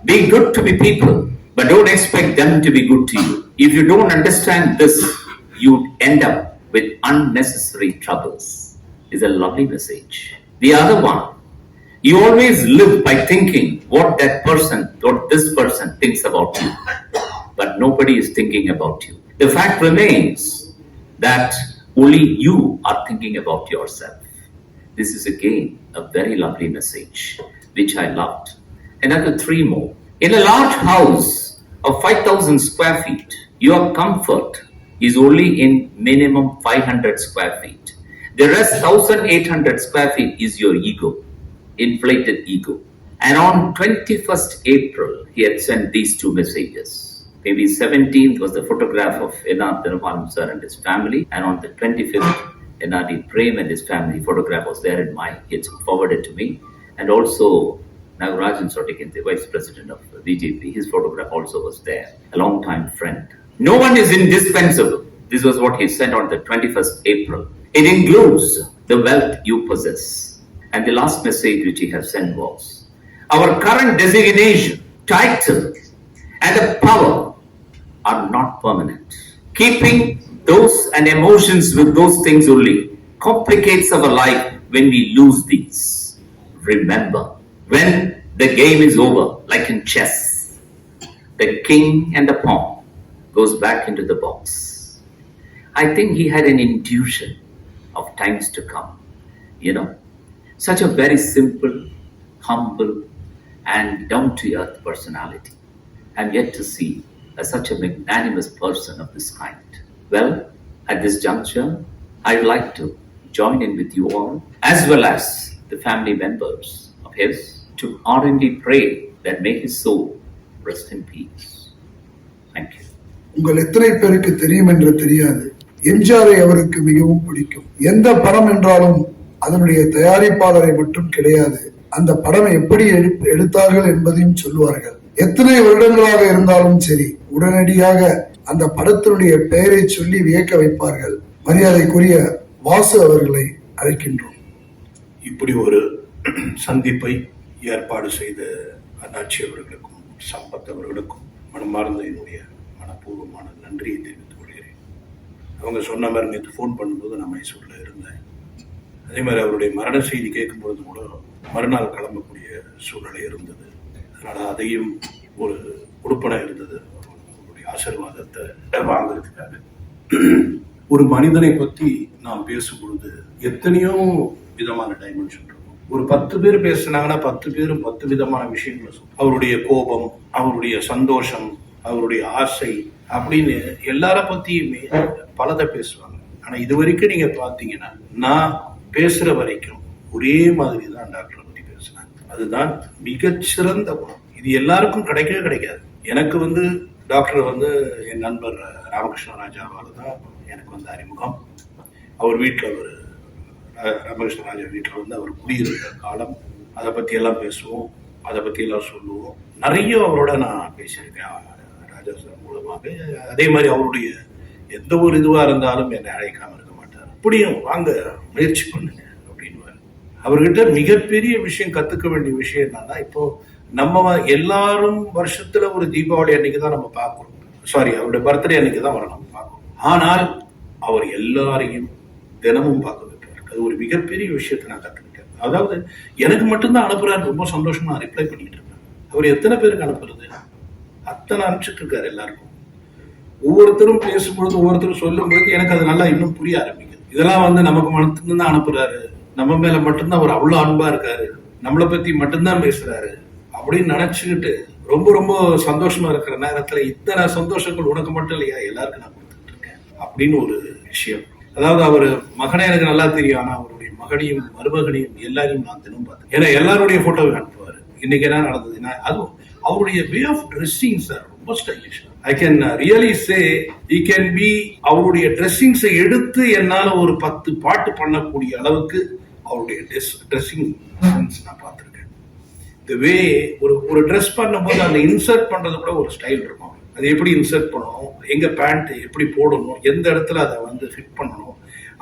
be good to be people, but don't expect them to be good to you. If you don't understand this, you end up with unnecessary troubles. Is a lovely message. The other one, you always live by thinking what this person thinks about you, but nobody is thinking about you. The fact remains that only you are thinking about yourself. This is again a very lovely message, which I loved. Another 3 more. In a large house of 5,000 square feet, your comfort is only in minimum 500 square feet. The rest 1,800 square feet is your ego, inflated ego. And on 21st April, he had sent these 2 messages. Maybe 17th was the photograph of Dhanapalan sir and his family. And on the 25th, NRD Prem and his family photograph was there in my, it's forwarded to me. And also Nagarajan, the Vice President of BJP, his photograph also was there, a long time friend. No one is indispensable. This was what he sent on the 21st April. It includes the wealth you possess. And the last message which he has sent was, our current designation, title, and the power are not permanent. Keeping those and emotions with those things only complicates our life when we lose these. Remember, when the game is over, like in chess, the king and the pawn goes back into the box. I think he had an intuition of times to come. You know, such a very simple, humble, and down-to-earth personality. I'm yet to see such a magnanimous person of this kind. Well, at this juncture, I'd like to join in with you all, as well as the family members of his, to ardently pray that may his soul rest in peace. Thank you. உங்கள் எத்தனை பேருக்கு தெரியும் என்று தெரியாது, எம்ஜிஆரை அவருக்கு மிகவும் பிடிக்கும். எந்த படம் என்றாலும் அதனுடைய தயாரிப்பாளரை மட்டும் கிடையாது, அந்த படம் எப்படி எடுத்தார்கள் என்பதையும் சொல்லுவார்கள். எத்தனை வருடங்களாக இருந்தாலும் சரி, உடனடியாக அந்த படத்தினுடைய பெயரை சொல்லி வியக்க வைப்பார்கள். மரியாதைக்குரிய வாசு அவர்களை அழைக்கின்றோம். இப்படி ஒரு சந்திப்பை ஏற்பாடு செய்த அண்ணாச்சி அவர்களுக்கும் சம்பத் அவர்களுக்கும் மனமார்ந்த என்னுடைய மனப்பூர்வமான நன்றியை தெரிவித்துக் கொள்கிறேன். அவங்க சொன்ன மாதிரி நேற்று ஃபோன் பண்ணும்போது நான் மைசூரில் இருந்தேன். அதே மாதிரி அவருடைய மரண செய்தி கேட்கும்பொழுது கூட மறுநாள் கிளம்பக்கூடிய சூழ்நிலை இருந்தது. அதனால் அதையும் ஒரு உடுப்படம் இருந்தது அவருடைய ஆசீர்வாதத்தை வாங்குறதுக்காக. ஒரு மனிதனை பத்தி நாம் பேசும் பொழுது எத்தனையோ விதமான டைமென்ஷன் இருக்கும். ஒரு 10 பேர் பேசினாங்கன்னா 10 பேரும் 10 விதமான விஷயங்களை சொல்லுவாங்க. அவருடைய கோபம், அவருடைய சந்தோஷம், அவருடைய ஆசை அப்படின்னு எல்லார பத்தியுமே பலதை பேசுவாங்க. ஆனா இது வரைக்கும் நீங்க பாத்தீங்கன்னா நான் பேசுற வரைக்கும் ஒரே மாதிரி தான் டாக்டரை பத்தி பேசுனாங்க. அதுதான் மிகச்சிறந்த குணம். இது எல்லாருக்கும் கிடைக்கவே கிடைக்காது. எனக்கு டாக்டர் என் நண்பர் ராமகிருஷ்ண ராஜாவால தான் எனக்கு அறிமுகம். அவர் வீட்டில் ராமகிருஷ்ண ராஜா வீட்டில் அவர் குடியிருந்த காலம், அதை பத்தி எல்லாம் பேசுவோம், அதை பத்தி எல்லாம் சொல்லுவோம். நிறைய அவரோட நான் பேசியிருக்கேன் ராஜா சார் மூலமாக. அதே மாதிரி அவருடைய எந்த ஒரு இதுவா இருந்தாலும் என்னை அழைக்காம இருக்க மாட்டார். அப்படியும் வாங்க முயற்சி பண்ணுங்க அப்படின்னு. அவர்கிட்ட மிகப்பெரிய விஷயம் கத்துக்க வேண்டிய விஷயம் என்னன்னா, இப்போ நம்ம எல்லாரும் வருஷத்துல ஒரு தீபாவளி அன்னைக்கு தான் நம்ம பார்க்கிறோம். சாரி, அவருடைய பர்த்டே அன்னைக்கு தான் வர நம்ம பார்க்கிறோம். ஆனால் அவர் எல்லாரையும் தினமும் பார்க்க வைப்பார். அது ஒரு மிகப்பெரிய விஷயத்தை நான் கத்துக்கிட்டேன். அதாவது எனக்கு மட்டும்தான் அனுப்புறாரு, ரொம்ப சந்தோஷமா ரிப்ளை பண்ணிட்டு இருக்கேன். அவர் எத்தனை பேருக்கு அனுப்புறது? அத்தனை அனுப்பிச்சுட்டு இருக்காரு எல்லாருக்கும். ஒவ்வொருத்தரும் பேசும்பொழுது, ஒவ்வொருத்தரும் சொல்லும் பொழுது எனக்கு அது நல்லா இன்னும் புரிய ஆரம்பிக்குது. இதெல்லாம் நமக்கு மட்டும்தான் அனுப்புறாரு, நம்ம மேல மட்டும்தான் அவர் அவ்வளவு அன்பா இருக்காரு, நம்மளை பத்தி மட்டும்தான் பேசுறாரு அப்படின்னு நினைச்சுக்கிட்டு ரொம்ப ரொம்ப சந்தோஷமா இருக்கிற நேரத்துல இத்தனை சந்தோஷங்கள் உனக்கு மட்டும் இல்லையா, எல்லாருக்கும் நான் கொடுத்துட்டு இருக்கேன் அப்படின்னு ஒரு விஷயம். அதாவது அவர் மகனே எனக்கு நல்லா தெரியும், ஆனா அவருடைய மகனையும் மருமகனையும் எல்லாரையும் நான் தினம் பார்த்தேன். ஏன்னா எல்லாருடைய போட்டோவை அனுப்புவாரு. இன்னைக்கு என்ன நடந்ததுன்னா, அதுவும் அவருடைய வே ஆஃப் ட்ரெஸ்ஸிங் சார் ரொம்ப stylish. I can really say he can be அவருடைய ட்ரெஸ்ஸிங்ஸை எடுத்து என்னால ஒரு 10 பாட்டு பண்ணக்கூடிய அளவுக்கு அவருடைய ட்ரெஸ்ஸிங் சென்ஸ் நான் பார்த்திருக்கேன். இந்த வே ஒரு ட்ரெஸ் பண்ணும்போது அந்த இன்சர்ட் பண்றது கூட ஒரு ஸ்டைல் இருக்கும். அது எப்படி இன்சர்ட் பண்ணணும், எங்க பேண்ட் எப்படி போடணும், எந்த இடத்துல அதை ஃபிட் பண்ணணும்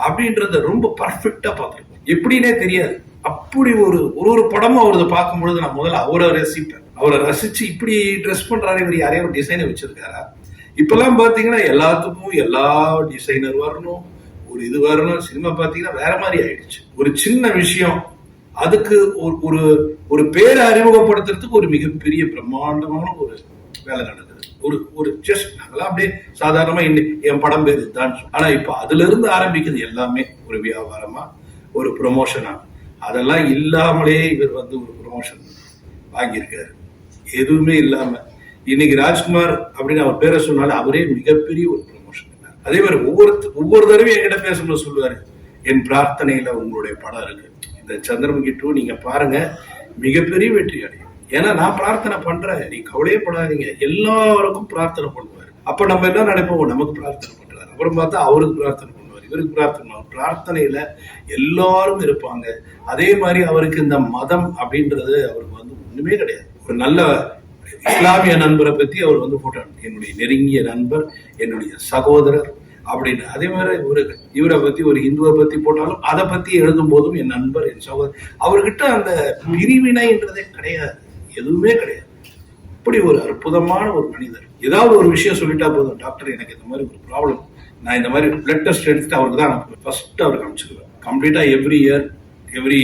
அப்படின்றத ரொம்ப பர்ஃபெக்டா பார்த்திருக்கோம். எப்படின்னே தெரியாது. அப்படி ஒரு படமும் அவரது பார்க்கும்பொழுது நான் முதல்ல அவரை ரசிப்பேன். அவரை ரசிச்சு இப்படி ட்ரெஸ் பண்றாரு, இவர் யாரையும் டிசைனை வச்சிருக்காரா? இப்பெல்லாம் பாத்தீங்கன்னா எல்லாத்துக்கும் எல்லா டிசைனர் வரணும், ஒரு இது வரணும். சினிமா பாத்தீங்கன்னா வேற மாதிரி ஆயிடுச்சு. ஒரு சின்ன விஷயம் அதுக்கு ஒரு பேரை அறிமுகப்படுத்துறதுக்கு ஒரு மிகப்பெரிய பிரம்மாண்டமான ஒரு வேலை நடக்குது. ஒரு ஜஸ்ட் நாங்களாம் அப்படியே சாதாரணமா என் படம் பேரு தான். ஆனா இப்ப அதுல இருந்து ஆரம்பிக்குது எல்லாமே. ஒரு வியாபாரமா, ஒரு ப்ரொமோஷனா, அதெல்லாம் இல்லாமலே இவர் ஒரு ப்ரொமோஷன் வாங்கியிருக்காரு. எதுவுமே இல்லாம இன்னைக்கு ராஜ்குமார் அப்படின்னு அவர் பேரை சொன்னாலும் அவரே மிகப்பெரிய ஒரு ப்ரொமோஷன். அதே மாதிரி ஒவ்வொரு தடவையும் என்கிட்ட பேசும்போது சொல்லுவாரு, என் பிரார்த்தனையில உங்களுடைய படம் இருக்கு, இந்த சந்திரமுகி 2 நீங்க பாருங்க, மிகப்பெரிய வெற்றி அடையும். ஏன்னா நான் பிரார்த்தனை பண்றேன், நீ கவலையே படாதீங்க. எல்லாருக்கும் பிரார்த்தனை பண்ணுவாரு. அப்ப நம்ம என்ன நினைப்போம், நமக்கு பிரார்த்தனை பண்றாரு, அப்புறம் பார்த்தா அவருக்கு பிரார்த்தனை பண்ணுவார், இவருக்கு பிரார்த்தனை. பிரார்த்தனையில எல்லாரும் இருப்பாங்க. அதே மாதிரி அவருக்கு இந்த மதம் அப்படின்றது அவருக்கு ஒண்ணுமே கிடையாது. ஒரு நல்ல இஸ்லாமிய நண்பரை பத்தி அவர் போட்டோ, என்னுடைய நெருங்கிய நண்பர், என்னுடைய சகோதரர் அப்படின்னு. அதே மாதிரி இவரை பத்தி ஒரு இந்துவை பத்தி போட்டாலும் அதை பத்தி எழுதும் போதும் என் நண்பர், என் சகோதரர். அவர்கிட்ட அந்த பிரிவினைன்றதே கிடையாது, எதுவுமே கிடையாது. இப்படி ஒரு அற்புதமான ஒரு மனிதர். ஏதாவது ஒரு விஷயம் சொல்லிட்டா போதும், டாக்டர் எனக்கு இந்த மாதிரி ஒரு ப்ராப்ளம், நான் இந்த மாதிரி பிளட் டெஸ்ட் எடுத்துட்டு அவருக்கு தான் அனுப்புவேன். ஃபர்ஸ்ட் அவருக்கு அனுப்பிச்சிடுவேன். கம்ப்ளீட்டா எவ்ரி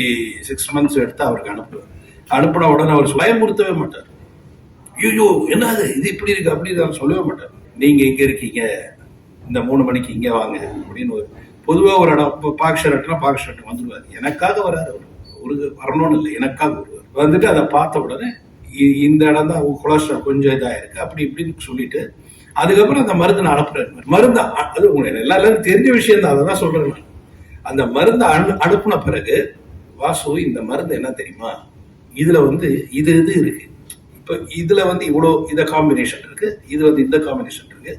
6 months எடுத்து அவருக்கு அனுப்புவேன். அனுப்பின உடனே அவர் பயமுறுத்தவே மாட்டார். ஐயோ என்னது இது இப்படி இருக்கு அப்படி இருக்கு சொல்லவே மாட்டார். நீங்க எங்க இருக்கீங்க, இந்த 3 மணிக்கு இங்க வாங்க அப்படின்னு பொதுவா ஒரு இடம் பாக்ஷர்ட்னா வந்துடுவாரு. எனக்காக வராரு, ஒரு வரணும்னு இல்லை, எனக்காக வருவார். வந்துட்டு அதை பார்த்த உடனே இந்த இடம் தான் கொலஸ்ட்ரால் கொஞ்சம் இதா இருக்கு அப்படி இப்படின்னு சொல்லிட்டு அதுக்கப்புறம் அந்த மருந்து நான் அனுப்புறேன். மருந்து அது உங்களுக்கு எல்லாரும் தெரிஞ்ச விஷயம் தான், அதை தான் சொல்றேன் நான். அந்த மருந்து அனுப்புன பிறகு, வாசு இந்த மருந்து என்ன தெரியுமா, இதுல இது இருக்கு, இப்ப இதுல இவ்வளோ இத காம்பினேஷன் இருக்கு, இது இந்த காம்பினேஷன் இருக்கு,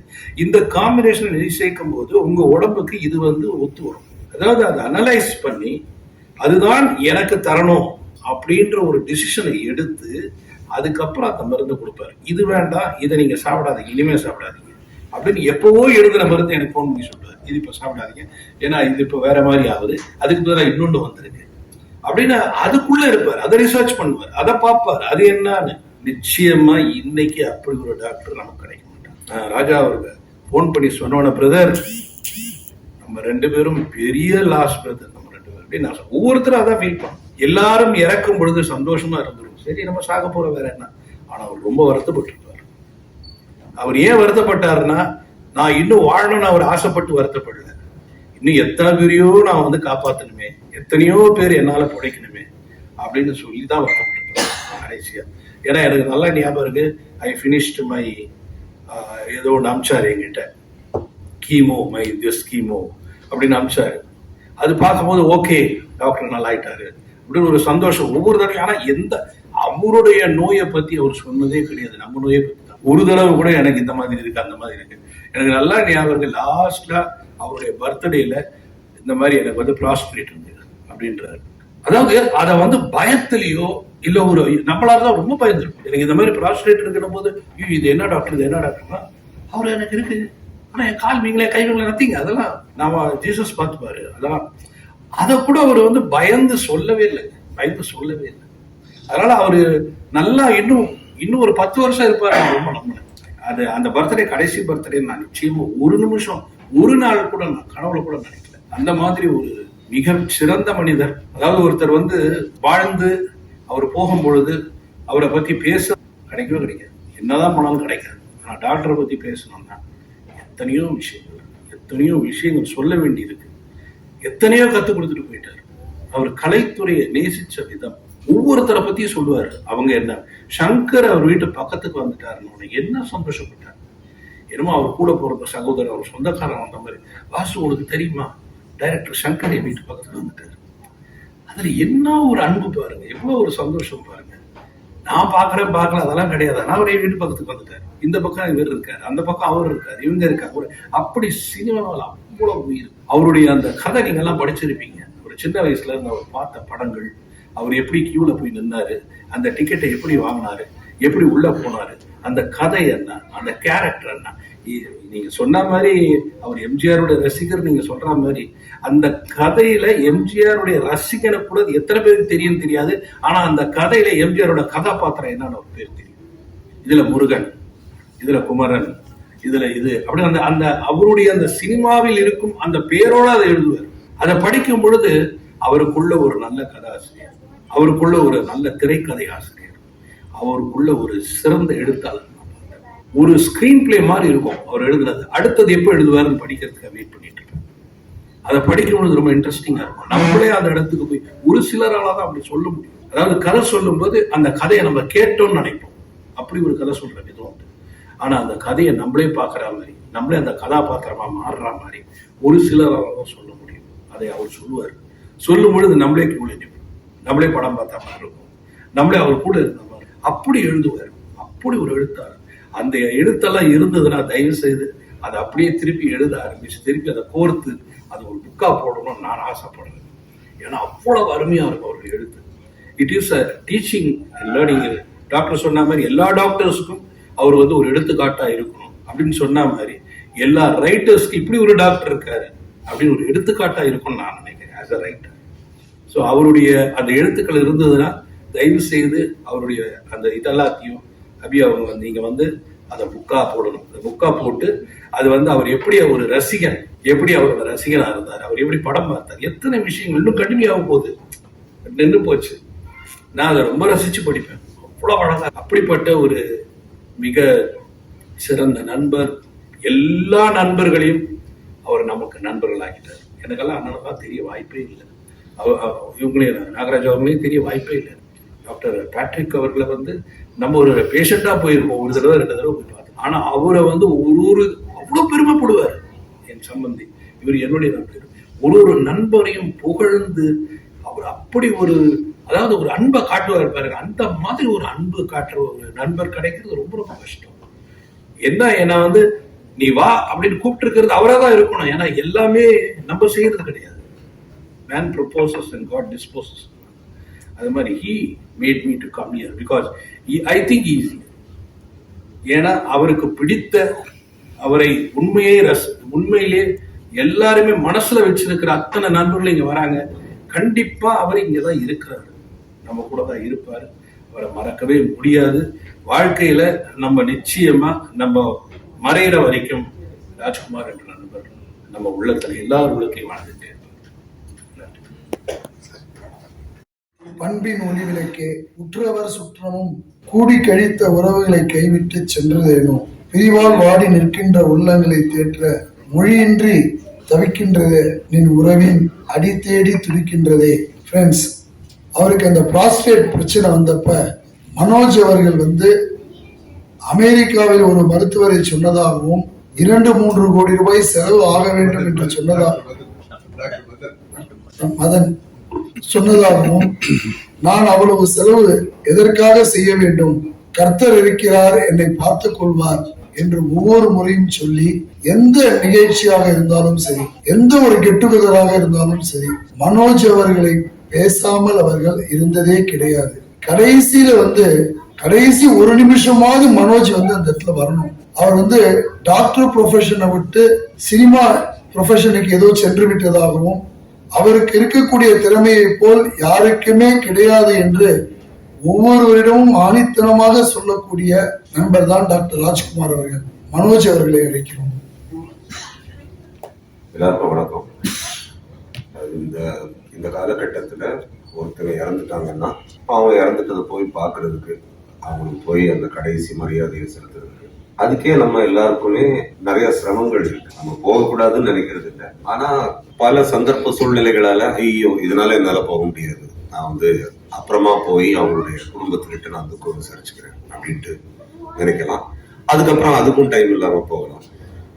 இந்த காம்பினேஷன் சேர்க்கும் போது உங்க உடம்புக்கு இது ஒத்து வரும். அதாவது அதை அனலைஸ் பண்ணி அதுதான் எனக்கு தரணும் அப்படின்ற ஒரு டிசிஷனை எடுத்து அதுக்கப்புறம் அந்த மருந்து கொடுப்பாரு. இது வேண்டாம், இதை நீங்க சாப்பிடாதீங்க, இனிமே சாப்பிடாதீங்க அப்படின்னு எப்பவோ எழுதுன மருந்து எனக்கு போன் பண்ணி சொல்றாரு. இது இப்ப சாப்பிடாதீங்க, ஏன்னா இது இப்ப வேற மாதிரி ஆகுது, அதுக்கு பதிலாக இன்னொன்று வந்திருக்கு அப்படின்னு அதுக்குள்ள இருப்பார். அதை ரிசர்ச் பண்ணுவார், அதை பார்ப்பார், அது என்னன்னு. நிச்சயமா இன்னைக்கு அப்படி ஒரு டாக்டர் நமக்கு கிடைக்க மாட்டாங்க. ராஜா அவருக்கு போன் பண்ணி சொன்ன, பிரதர் நம்ம 2 பேரும் பெரிய லாஸ் பிரதர், நம்ம 2 பேரும் அப்படின்னு நான் ஒவ்வொருத்தரும் அதான் ஃபீல் பண்ணும். எல்லாரும் இறக்கும் பொழுது சந்தோஷமா இருந்துரும், சரி நம்ம சாக போற வேற என்ன. ஆனா அவர் ரொம்ப வருத்தப்பட்டிருப்பார். அவர் ஏன் வருத்தப்பட்டாருன்னா, நான் இன்னும் வாழணும்னு அவர் ஆசைப்பட்டு வருத்தப்படல. இன்னும் எத்தனை பேரையோ நான் வந்து காப்பாற்றணுமே, எத்தனையோ பேர் என்னால பிழைக்கணுமே அப்படின்னு சொல்லி தான் வருத்தப்பட்டிருப்பாரு கடைசியா. ஏன்னா எனக்கு நல்லா ஞாபகம் இருக்கு, ஐ ஃபினிஷ்டு மை ஏதோ ஒன்று அமிச்சாரு என்கிட்ட, கீமோ மை திஸ் கீமோ அப்படின்னு அமிச்சாரு. அது பார்க்கும்போது ஓகே டாக்டர் நல்லா ஆயிட்டாரு அப்படின்னு ஒரு சந்தோஷம் ஒவ்வொரு தடவையும். ஆனா எந்த அவருடைய நோயை பத்தி அவர் சொன்னதே கிடையாது, நம்ம நோயை பத்தி தான். ஒரு தடவை கூட எனக்கு இந்த மாதிரி இருக்கு அந்த மாதிரி இருக்கு. எனக்கு நல்லா ஞாபகம் இருக்கு, லாஸ்ட்ல அவருடைய பர்த்டேல இந்த மாதிரி எனக்கு வந்து ப்ராஸ்ட்ரேட் இருந்தது அப்படின்றாரு. அதாவது அதை வந்து பயத்திலேயோ இல்ல ஒரு நம்மளாலதான் ரொம்ப பயந்துருக்கும். எனக்கு இந்த மாதிரி ப்ராஸ்ட்ரேட் இருக்கிற போது இது என்ன டாக்டர் இது என்ன டாக்டர்னா அவர் எனக்கு இருக்கு, ஆனா என் கால் வீங்களே கை வீங்களே நத்திங்க அதெல்லாம் நாம ஜீசஸ் பார்த்துப்பாரு அதெல்லாம். அதை கூட அவர் வந்து பயந்து சொல்லவே இல்லை, பயந்து சொல்லவே இல்லை. அதனால அவரு நல்லா இன்னும் ஒரு 10 வருஷம் இருப்பாரு நான் ரொம்ப நம்பினேன். அது அந்த பர்த்டே கடைசி பர்த்டே நான் நிச்சயமா ஒரு நிமிஷம் ஒரு நாள் கூட நான் கனவுல கூட நினைக்கல. அந்த மாதிரி ஒரு மிக சிறந்த மனிதர். அதாவது ஒருத்தர் வந்து வாழ்ந்து அவர் போகும் பொழுது அவரை பத்தி பேச கிடைக்கவே கிடைக்காது, என்னதான் போனாலும் கிடைக்காது. ஆனா டாக்டரை பத்தி பேசணும்னா எத்தனையோ விஷயங்கள் சொல்ல வேண்டி இருக்கு. எத்தனையோ கத்துக் கொடுத்துட்டு போயிட்டாரு. அவர் கலைத்துறையை நேசிச்ச விதம் ஒவ்வொருத்தரை பத்தியும் சொல்லுவாரு. அவங்க என்ன சங்கர் அவர் வீட்டு பக்கத்துக்கு வந்துட்டாருன்னு என்ன சந்தோஷப்பட்டார். என்னமோ அவர் கூட போற சகோதரர் அவர் சொந்தக்காரன் வந்த மாதிரி, வாசு உனக்கு தெரியுமா டைரக்டர் சங்கர் என் வீட்டு பக்கத்துக்கு வந்துட்டாரு. அதுல என்ன ஒரு அன்பு பாருங்க, எவ்வளவு ஒரு சந்தோஷம் பாருங்க. நான் பார்க்கல அதெல்லாம் கிடையாது. ஆனா அவரே வீட்டு பக்கத்துக்கு வந்துட்டாரு. இந்த பக்கம் இவர் இருக்காரு, அந்த பக்கம் அவர் இருக்காரு, இவங்க இருக்காரு. அப்படி சினிமாவில் அவ்வளவு உயிர். அவருடைய அந்த கதை நீங்க எல்லாம் படிச்சிருப்பீங்க. ஒரு சின்ன வயசுல இருந்து அவர் பார்த்த படங்கள், அவர் எப்படி கியூல போய் நின்னாரு, அந்த டிக்கெட்டை எப்படி வாங்கினாரு, எப்படி உள்ள போனாரு, அந்த கதை என்ன, அந்த கேரக்டர் என்ன. நீங்க சொன்ன மாதிரி அவர் எம்ஜிஆருடைய ரசிகர், நீங்க சொல்ற மாதிரி அந்த கதையில எம்ஜிஆருடைய ரசிகனை கூட எத்தனை பேருக்கு தெரியும் தெரியாது. ஆனா அந்த கதையில எம்ஜிஆரோட கதாபாத்திரம் என்னன்னு ஒரு பேர் தெரியும். இதுல முருகன், இதுல குமரன், இதுல இது அப்படி அந்த அந்த அவருடைய அந்த சினிமாவில் இருக்கும் அந்த பேரோட அதை எழுதுவார். அதை படிக்கும் பொழுது அவருக்குள்ள ஒரு நல்ல கதாசிரியர், அவருக்குள்ள ஒரு நல்ல திரைக்கதை ஆசிரியர், அவருக்குள்ள ஒரு சிறந்த எழுத்தாளர். ஒரு ஸ்கிரீன் பிளே மாதிரி இருக்கும் அவர் எழுதுனது. அடுத்தது எப்போ எழுதுவாருன்னு படிக்கிறதுக்கு வெயிட் பண்ணிட்டு இருக்கேன். அதை படிக்கும்போது ரொம்ப இன்ட்ரெஸ்டிங்கா இருக்கும். நம்மளே அந்த இடத்துக்கு போய் ஒரு சிலரால தான் அப்படி சொல்ல முடியும். அதாவது கதை சொல்லும் போது அந்த கதையை நம்ம கேட்டோம்னு நினைப்போம், அப்படி ஒரு கதை சொல்ற விதம் உண்டு. ஆனா அந்த கதையை நம்மளே பார்க்குற மாதிரி, நம்மளே அந்த கதாபாத்திரமா மாறுற மாதிரி ஒரு சிலரால தான் சொல்ல முடியும். அதை அவர் சொல்லுவார். சொல்லும் பொழுது நம்மளே கூட நிற்போம், நம்மளே படம் பார்த்த மாதிரி இருக்கும், நம்மளே அவர் கூட இருந்த மாதிரி. அப்படி எழுதுவார், அப்படி ஒரு எழுத்தாளர். அந்த எழுத்தெல்லாம் இருந்ததுன்னா தயவு செய்து அதை அப்படியே திருப்பி எழுத ஆரம்பிச்சு திருப்பி அதை கோர்த்து அது ஒரு புக்கா போடணும்னு நான் ஆசைப்படுறேன். ஏன்னா அவ்வளவு அருமையா இருக்கும் அவருடைய எழுத்து. It is a teaching and learning. Doctor சொன்ன மாதிரி எல்லா டாக்டர்ஸுக்கும் அவர் வந்து ஒரு எடுத்துக்காட்டா இருக்கணும் அப்படின்னு சொன்ன மாதிரி எல்லா ரைட்டர்ஸ்க்கு இப்படி ஒரு டாக்டர் இருக்காரு அப்படின்னு ஒரு எடுத்துக்காட்டா இருக்கும்னு நான் நினைக்கிறேன் ஆஸ் அ ரைட்டர். ஸோ அவருடைய அந்த எழுத்துக்கள் இருந்ததுன்னா தயவு செய்து அவருடைய அந்த இதெல்லாத்தையும் அபி அவங்க வந்து நீங்க வந்து அதை புக்கா போடணும். அந்த புக்கா போட்டு அது வந்து அவர் எப்படி ஒரு ரசிகன், எப்படி அவரோட ரசிகனா இருந்தார், அவர் எப்படி படம் பார்த்தார், எத்தனை விஷயங்கள் இன்னும் கடுமையாக போகுது, நின்று போச்சு. நான் அதை ரொம்ப ரசிச்சு படிப்பேன், அவ்வளவு அழகா. அப்படிப்பட்ட ஒரு மிக சிறந்த நண்பர். எல்லா நண்பர்களையும் அவர் நமக்கு நண்பர்கள் ஆகிட்டார். எனக்கெல்லாம் அண்ணனெல்லாம் தெரிய வாய்ப்பே இல்லை. இவங்களையும் நாகராஜ் அவங்களையும் தெரிய வாய்ப்பே இல்லை. டாக்டர் பேட்ரிக் அவர்களை வந்து நம்ம ஒரு பேஷண்டா போயிருக்கோம், ஒரு தடவை 2 தடவை போய் பார்த்தோம். ஆனா அவரை வந்து ஒரு அவ்வளவு பெருமைப்படுவார். என் சம்பந்தி இவர் என்னுடைய நண்பர். ஒரு நண்பரையும் புகழ்ந்து அவர் அப்படி ஒரு, அதாவது ஒரு அன்பை காட்டுவார் பாருங்க. அந்த மாதிரி ஒரு அன்பு காட்டுற ஒரு நண்பர் கிடைக்கிறது ரொம்ப ரொம்ப கஷ்டம். என்ன வந்து நீ வா அப்படின்னு கூப்பிட்டு இருக்கிறது அவரா தான் இருக்கணும். ஏன்னா எல்லாமே நம்ம செய்யறது கிடையாது. Man proposes and God disposes. அது மாதிரி he made me to come here because I think he is here. ஏன்னா அவருக்கு பிடித்த, அவரை உண்மையிலே எல்லாருமே மனசுல வச்சிருக்கிற அத்தனை நண்பர்கள் இங்க வராங்க. கண்டிப்பா அவர் இங்கதான் இருக்கிறாரு, நம்ம கூட தான் இருப்பாரு. அவரை மறக்கவே முடியாது. வாழ்க்கையில நம்ம நிச்சயமா நம்ம மறையிற வரைக்கும் ராஜ்குமார் என்ற நண்பர் நம்ம உள்ளத்துல எல்லார் உள்ளத்தையும் வாழ்ந்துட்டே இருப்பார். பண்பின் ஒளி விளக்கே, உற்றவர் சுற்றமும் கூடி கழித்த உறவுகளை கைவிட்டு சென்றதேனோ. பிரிவால் வாடி நிற்கின்ற உள்ளங்களை தேற்ற மொழியின்றி தவிக்கின்றது நின் உறவின் அடி தேடி துடிக்கின்றதே. ஃப்ரெண்ட்ஸ், அவருக்கு அந்த ப்ராஸ்டேட் பிரச்சனை வந்தப்ப மனோஜ் அவர்கள் அமெரிக்காவில் ஒரு மருத்துவரை சொன்னதாகவும் 2-3 கோடி ரூபாய் செலவு ஆக வேண்டும் என்று மதன் சொன்னதாகவும், நான் அவ்வளவு செலவு எதற்காக செய்ய வேண்டும், கர்த்தர் இருக்கிறார், என்னை பார்த்துக் கொள்வார் என்று ஒவ்வொரு முறையும் சொல்லி, எந்த நிகழ்ச்சியாக இருந்தாலும் சரி, எந்த ஒரு கெட்டுகதராக இருந்தாலும் சரி, மனோஜ் அவர்களை பேசாமல் அவர்கள் இருந்ததே கிடையாது. கடைசி ஒரு நிமிஷமாவது மனோஜ் அந்த இடத்துல வரணும். அவர் டாக்டர் ப்ரொஃபஷனை விட்டு சினிமா ப்ரொஃபஷனுக்கு ஏதோ சென்று விட்டதாகவும், அவருக்கு இருக்கக்கூடிய திறமையை போல் யாருக்குமே கிடையாது என்று ஒவ்வொருவரிடமும் ஆணித்தனமாக சொல்லக்கூடிய நண்பர் தான் டாக்டர் ராஜ்குமார் அவர்கள். மனோஜ் அவர்களை அழைக்கிறோம். எல்லாருக்கும் வணக்கம். இந்த காலகட்டத்தில் ஒருத்தர் இறந்துட்டாங்கன்னா அவங்க இறந்துட்டதை போய் பார்க்கறதுக்கு, அவங்களுக்கு போய் அந்த கடைசி மரியாதையை செலுத்துறதுக்கு, அதுக்கே நம்ம எல்லாருக்குமே நிறைய சிரமங்கள் இருக்கு. நம்ம போகக்கூடாதுன்னு நினைக்கிறது இல்லை. ஆனா பல சந்தர்ப்ப சூழ்நிலைகளால ஐயோ இதனால என்னால போக முடியாது, நான் அப்புறமா போய் அவங்களுடைய குடும்பத்துக்கிட்ட நான் துக்கம் விசாரிச்சுக்கிறேன் அப்படின்ட்டு நினைக்கலாம். அதுக்கப்புறம் அதுக்கும் டைம் இல்லாம போகலாம்.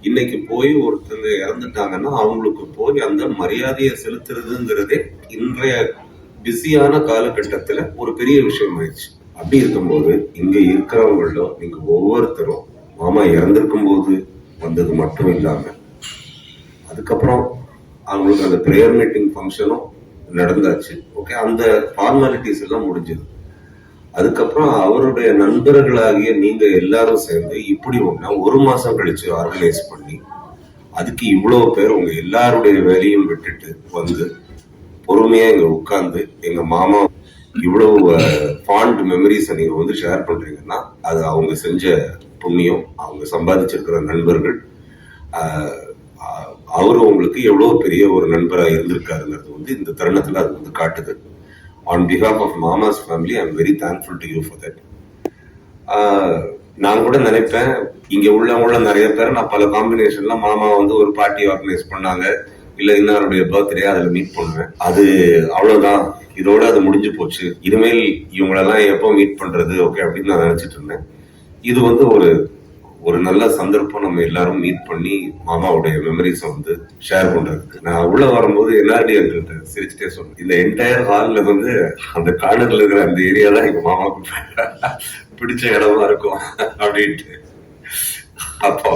இன்னைக்கு போய் ஒருத்தங்க இறந்துட்டாங்கன்னா அவங்களுக்கு போய் அந்த மரியாதையை செலுத்துறதுங்கிறதே இன்றைய பிஸியான காலகட்டத்துல ஒரு பெரிய விஷயம் ஆயிடுச்சு. அப்படி இருக்கும்போது இங்க இருக்கிறவங்களோ நீங்க ஒவ்வொருத்தரும் மாமா இறந்திருக்கும் போது வந்தது மட்டும் இல்லாம அதுக்கப்புறம் அவங்களுக்கு அந்த பிரேயர் மீட்டிங் ஃபங்க்ஷனும் நடந்தாச்சு. ஓகே, அந்த ஃபார்மாலிட்டிஸ் எல்லாம் முடிஞ்சது. அதுக்கப்புறம் அவருடைய நண்பர்களாகிய நீங்க எல்லாரும் சேர்ந்து இப்படி ஒரு மாசம் கழிச்சு ஆர்கனைஸ் பண்ணி அதுக்கு இவ்வளவு பேர் உங்க எல்லாருடைய வேலையும் விட்டுட்டு பொறுமையா இங்க உட்கார்ந்து எங்க மாமா இவ்வளவு ஃபாண்ட் மெமரிஸை நீங்க ஷேர் பண்றீங்கன்னா அது அவங்க செஞ்ச புண்ணியம், அவங்க சம்பாதிச்சிருக்கிற நண்பர்கள், அவரு உங்களுக்கு எவ்வளவு பெரிய ஒரு நண்பரா இருந்திருக்காருங்கிறது இந்த தருணத்துல அது காட்டுது. On behalf of mama's family I am very thankful to you for that. நான் கூட நினைப்பேன், இங்க உள்ள நிறைய பேர் நான் பல காம்பினேஷன்ல மாமா ஒரு பார்ட்டி ஆர்கனைஸ் பண்ணாங்க, இல்ல இன்னொருடைய பர்த்டே அதுல மீட் பண்ணுவேன், அது அவ்வளவுதான், இதோட அது முடிஞ்சு போச்சு, இனிமேல் இவங்களெல்லாம் எப்போ மீட் பண்றது ஓகே அப்படின்னு நான் நினைச்சிட்டு இருந்தேன். இது ஒரு நல்ல சந்தர்ப்பம், நம்ம எல்லாரும் மீட் பண்ணி மாமாவுடைய மெமரிஸை ஷேர் பண்றதுக்கு. நான் உள்ள வரும்போது எல்லாருடைய சிரிச்சுட்டே சொன்னேன், இந்த என்டையர் ஹால்ல அந்த கார்னர்ல இருக்கிற அந்த ஏரியா தான் எங்க மாமாவுக்கு பிடிச்ச இடமா இருக்கும் அப்படின்ட்டு. அப்போ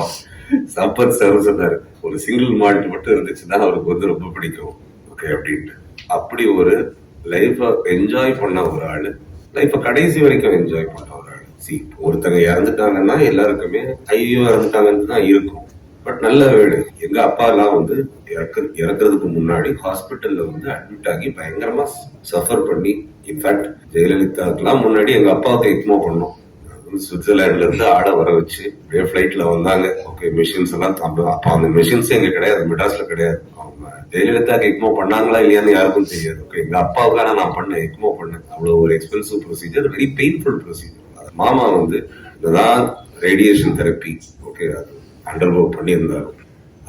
சம்பத் சார் சொன்னாரு, ஒரு சிங்கிள் மால்ட் மட்டும் இருந்துச்சுன்னா அவருக்கு ரொம்ப பிடிக்கும் ஓகே அப்படின்ட்டு. அப்படி ஒரு லைஃப என்ஜாய் பண்ண ஒரு ஆளு, லைஃப கடைசி வரைக்கும் என்ஜாய் பண்ண ஒரு ஆளு. ஒருத்தங்க இறந்துட்டாங்கன்னா எல்லாருக்குமே ஐயோ இறந்துட்டாங்கன்னு தான் இருக்கும். பட் நல்ல வேடு, எங்க அப்பா எல்லாம் இறக்குறதுக்கு முன்னாடி ஹாஸ்பிட்டல்ல அட்மிட் ஆகி பயங்கரமா சஃபர் பண்ணி, இன்ஃபேக்ட் ஜெயலலிதாக்கெல்லாம் முன்னாடி எங்க அப்பாவுக்கு எக்மோ பண்ணோம். சுவிட்சர்லாந்துல இருந்து ஆட வர வச்சு அப்படியே பிளைட்ல வந்தாங்க. ஓகே, மிஷின்ஸ் எல்லாம் அப்ப அந்த மிஷின்ஸ் எங்க கிடையாது, மெட்ராஸ்ல கிடையாது. அவங்க ஜெயலலிதாக்கு எக்மோ பண்ணாங்களா இல்லையான்னு யாருக்கும் தெரியாது. ஓகே, எங்க அப்பாவுக்கான நான் பண்ணேன், எக்மோ பண்ணேன். அவ்வளவு ஒரு expensive procedure, very painful procedure. மாமா இதுதான் ரேடியேஷன் தெரப்பி ஓகே, அது அண்டர்கோ பண்ணியிருந்தாரு.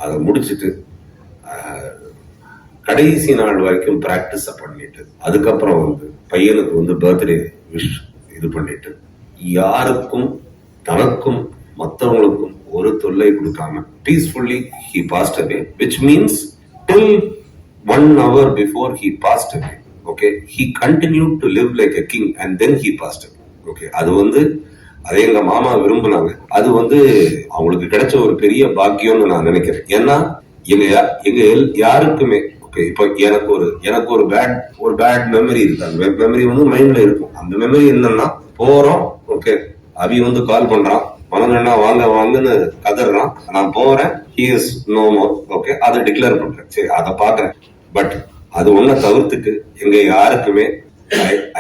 அதை முடிச்சுட்டு கடைசி நாள் வரைக்கும் பிராக்டிஸ பண்ணிட்டு அதுக்கப்புறம் பையனுக்கு பர்த்டே விஷ் இது பண்ணிட்டு யாருக்கும் தனக்கும் மற்றவங்களுக்கும் ஒரு தொல்லை கொடுக்காம peacefully he passed away, which means till 1 hour before he passed away, okay, he continued to live like a king and then he passed away. Okay, அது அதே எங்க மாமா விரும்புனாங்க. அது அவங்களுக்கு கிடைச்ச ஒரு பெரிய பாக்கியம்னு நான் நினைக்கிறேன். ஏன்னா எங்க யாருக்குமே ஓகே, இப்ப எனக்கு ஒரு பேட் மெமரி இருக்கு. அந்த மெமரி மைண்ட்ல இருக்கும். அந்த மெமரி என்னன்னா, போறோம் ஓகே, அபி கால் பண்றான், மனோஜண்ணா வாங்க வாங்கன்னு கதறான், நான் போறேன், he is no more okay, அதை டிக்ளேர் பண்றேன், சரி அதை பாக்குறேன். பட் அது ஒன்ன தவிர்த்துக்கு எங்க யாருக்குமே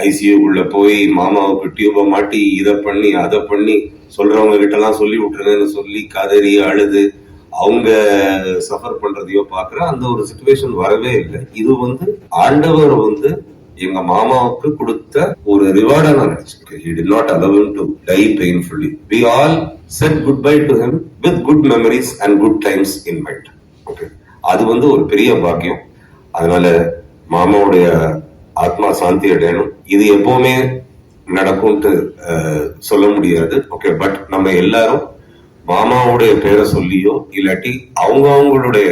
ஐசியூ உள்ள போய் மாமாவுக்கு டியூப மாட்டி இதை பண்ணி அதை பண்ணி சொல்றவங்க கிட்ட எல்லாம் சொல்லி விட்டுருங்கன்னு சொல்லி கதறி அழுது அவங்க சஃபர் பண்றதையோ பாக்குற அந்த ஒரு சிச்சுவேஷன் வரவே இல்லை. இது ஆண்டவர் எங்க மாமாவுக்கு கொடுத்த ஒரு ரிவார்டா நான் நினைச்சேன். He did not allow him to die painfully. We all said goodbye to him with good memories and good times in mind. Okay, அது ஒரு பெரிய பாக்கியம். அதனால மாமாவுடைய ஆத்மா சாந்தி அடையணும். இது எப்பவுமே நடக்கும்ட்டு சொல்ல முடியாது. ஓகே, பட் நம்ம எல்லாரும் மாமாவுடைய பேரை சொல்லியோ இல்லாட்டி அவங்களுடைய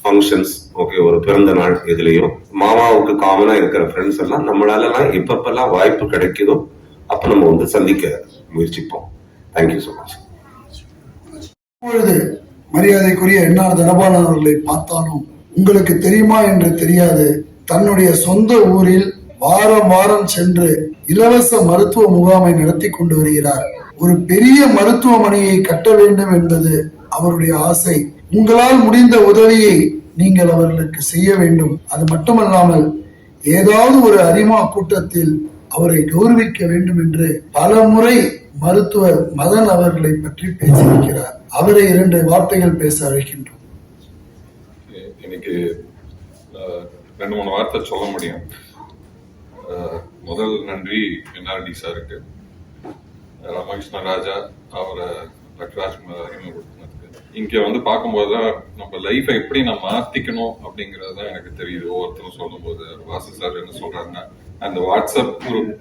ஃபங்க்ஷன்ஸ், ஓகே, ஒரு பிறந்த நாள் எதுலயோ மாமாவுக்கு காமனா இருக்கிற ஃப்ரெண்ட்ஸ் எல்லாம் நம்மளாலலாம் எப்பப்பெல்லாம் வாய்ப்பு கிடைக்குதோ அப்ப நம்ம சந்திக்க முயற்சிப்போம். Thank you so much. இப்பொழுது மரியாதைக்குரிய என்ஆர் தனபாலன் அவர்களை பார்த்தாலும் உங்களுக்கு தெரியுமா என்று தெரியாது, தன்னுடைய சொந்த ஊரில் வாரம் வாரம் சென்று இலவச மருத்துவ முகாமை நடத்தி கொண்டு வருகிறார். ஒரு பெரிய மருத்துவமனையை கட்ட வேண்டும் என்பது அவருடைய ஆசை. உங்களால் முடிந்த உதவியை நீங்கள் அவர்களுக்கு செய்ய வேண்டும். அது மட்டுமல்லாமல் ஏதாவது ஒரு அரிமா கூட்டத்தில் அவரை கௌரவிக்க வேண்டும் என்று பல முறை மருத்துவர் மதன் அவர்களை பற்றி பேசியிருக்கிறார். அவரை 2 வார்த்தைகள் பேச அழைக்கின்றோம். இன்னைக்கு 2-3 வார்த்தை சொல்ல முடியும். முதல் நன்றி என்ஆர்டி சாருக்கு, ராமகிருஷ்ண ராஜா அவரை டாக்டர் ராஜ்குமார் அறிமுகப்படுத்தினதுக்கு. இங்க பார்க்கும்போதுதான் நம்ம லைஃபை எப்படி நம்ம மாத்திக்கணும் அப்படிங்கறது தான் எனக்கு தெரியுது. ஒவ்வொருத்தரும் சொல்லும் போது வாசு சார் என்ன சொல்றாருன்னா, அந்த வாட்ஸ்அப் குரூப்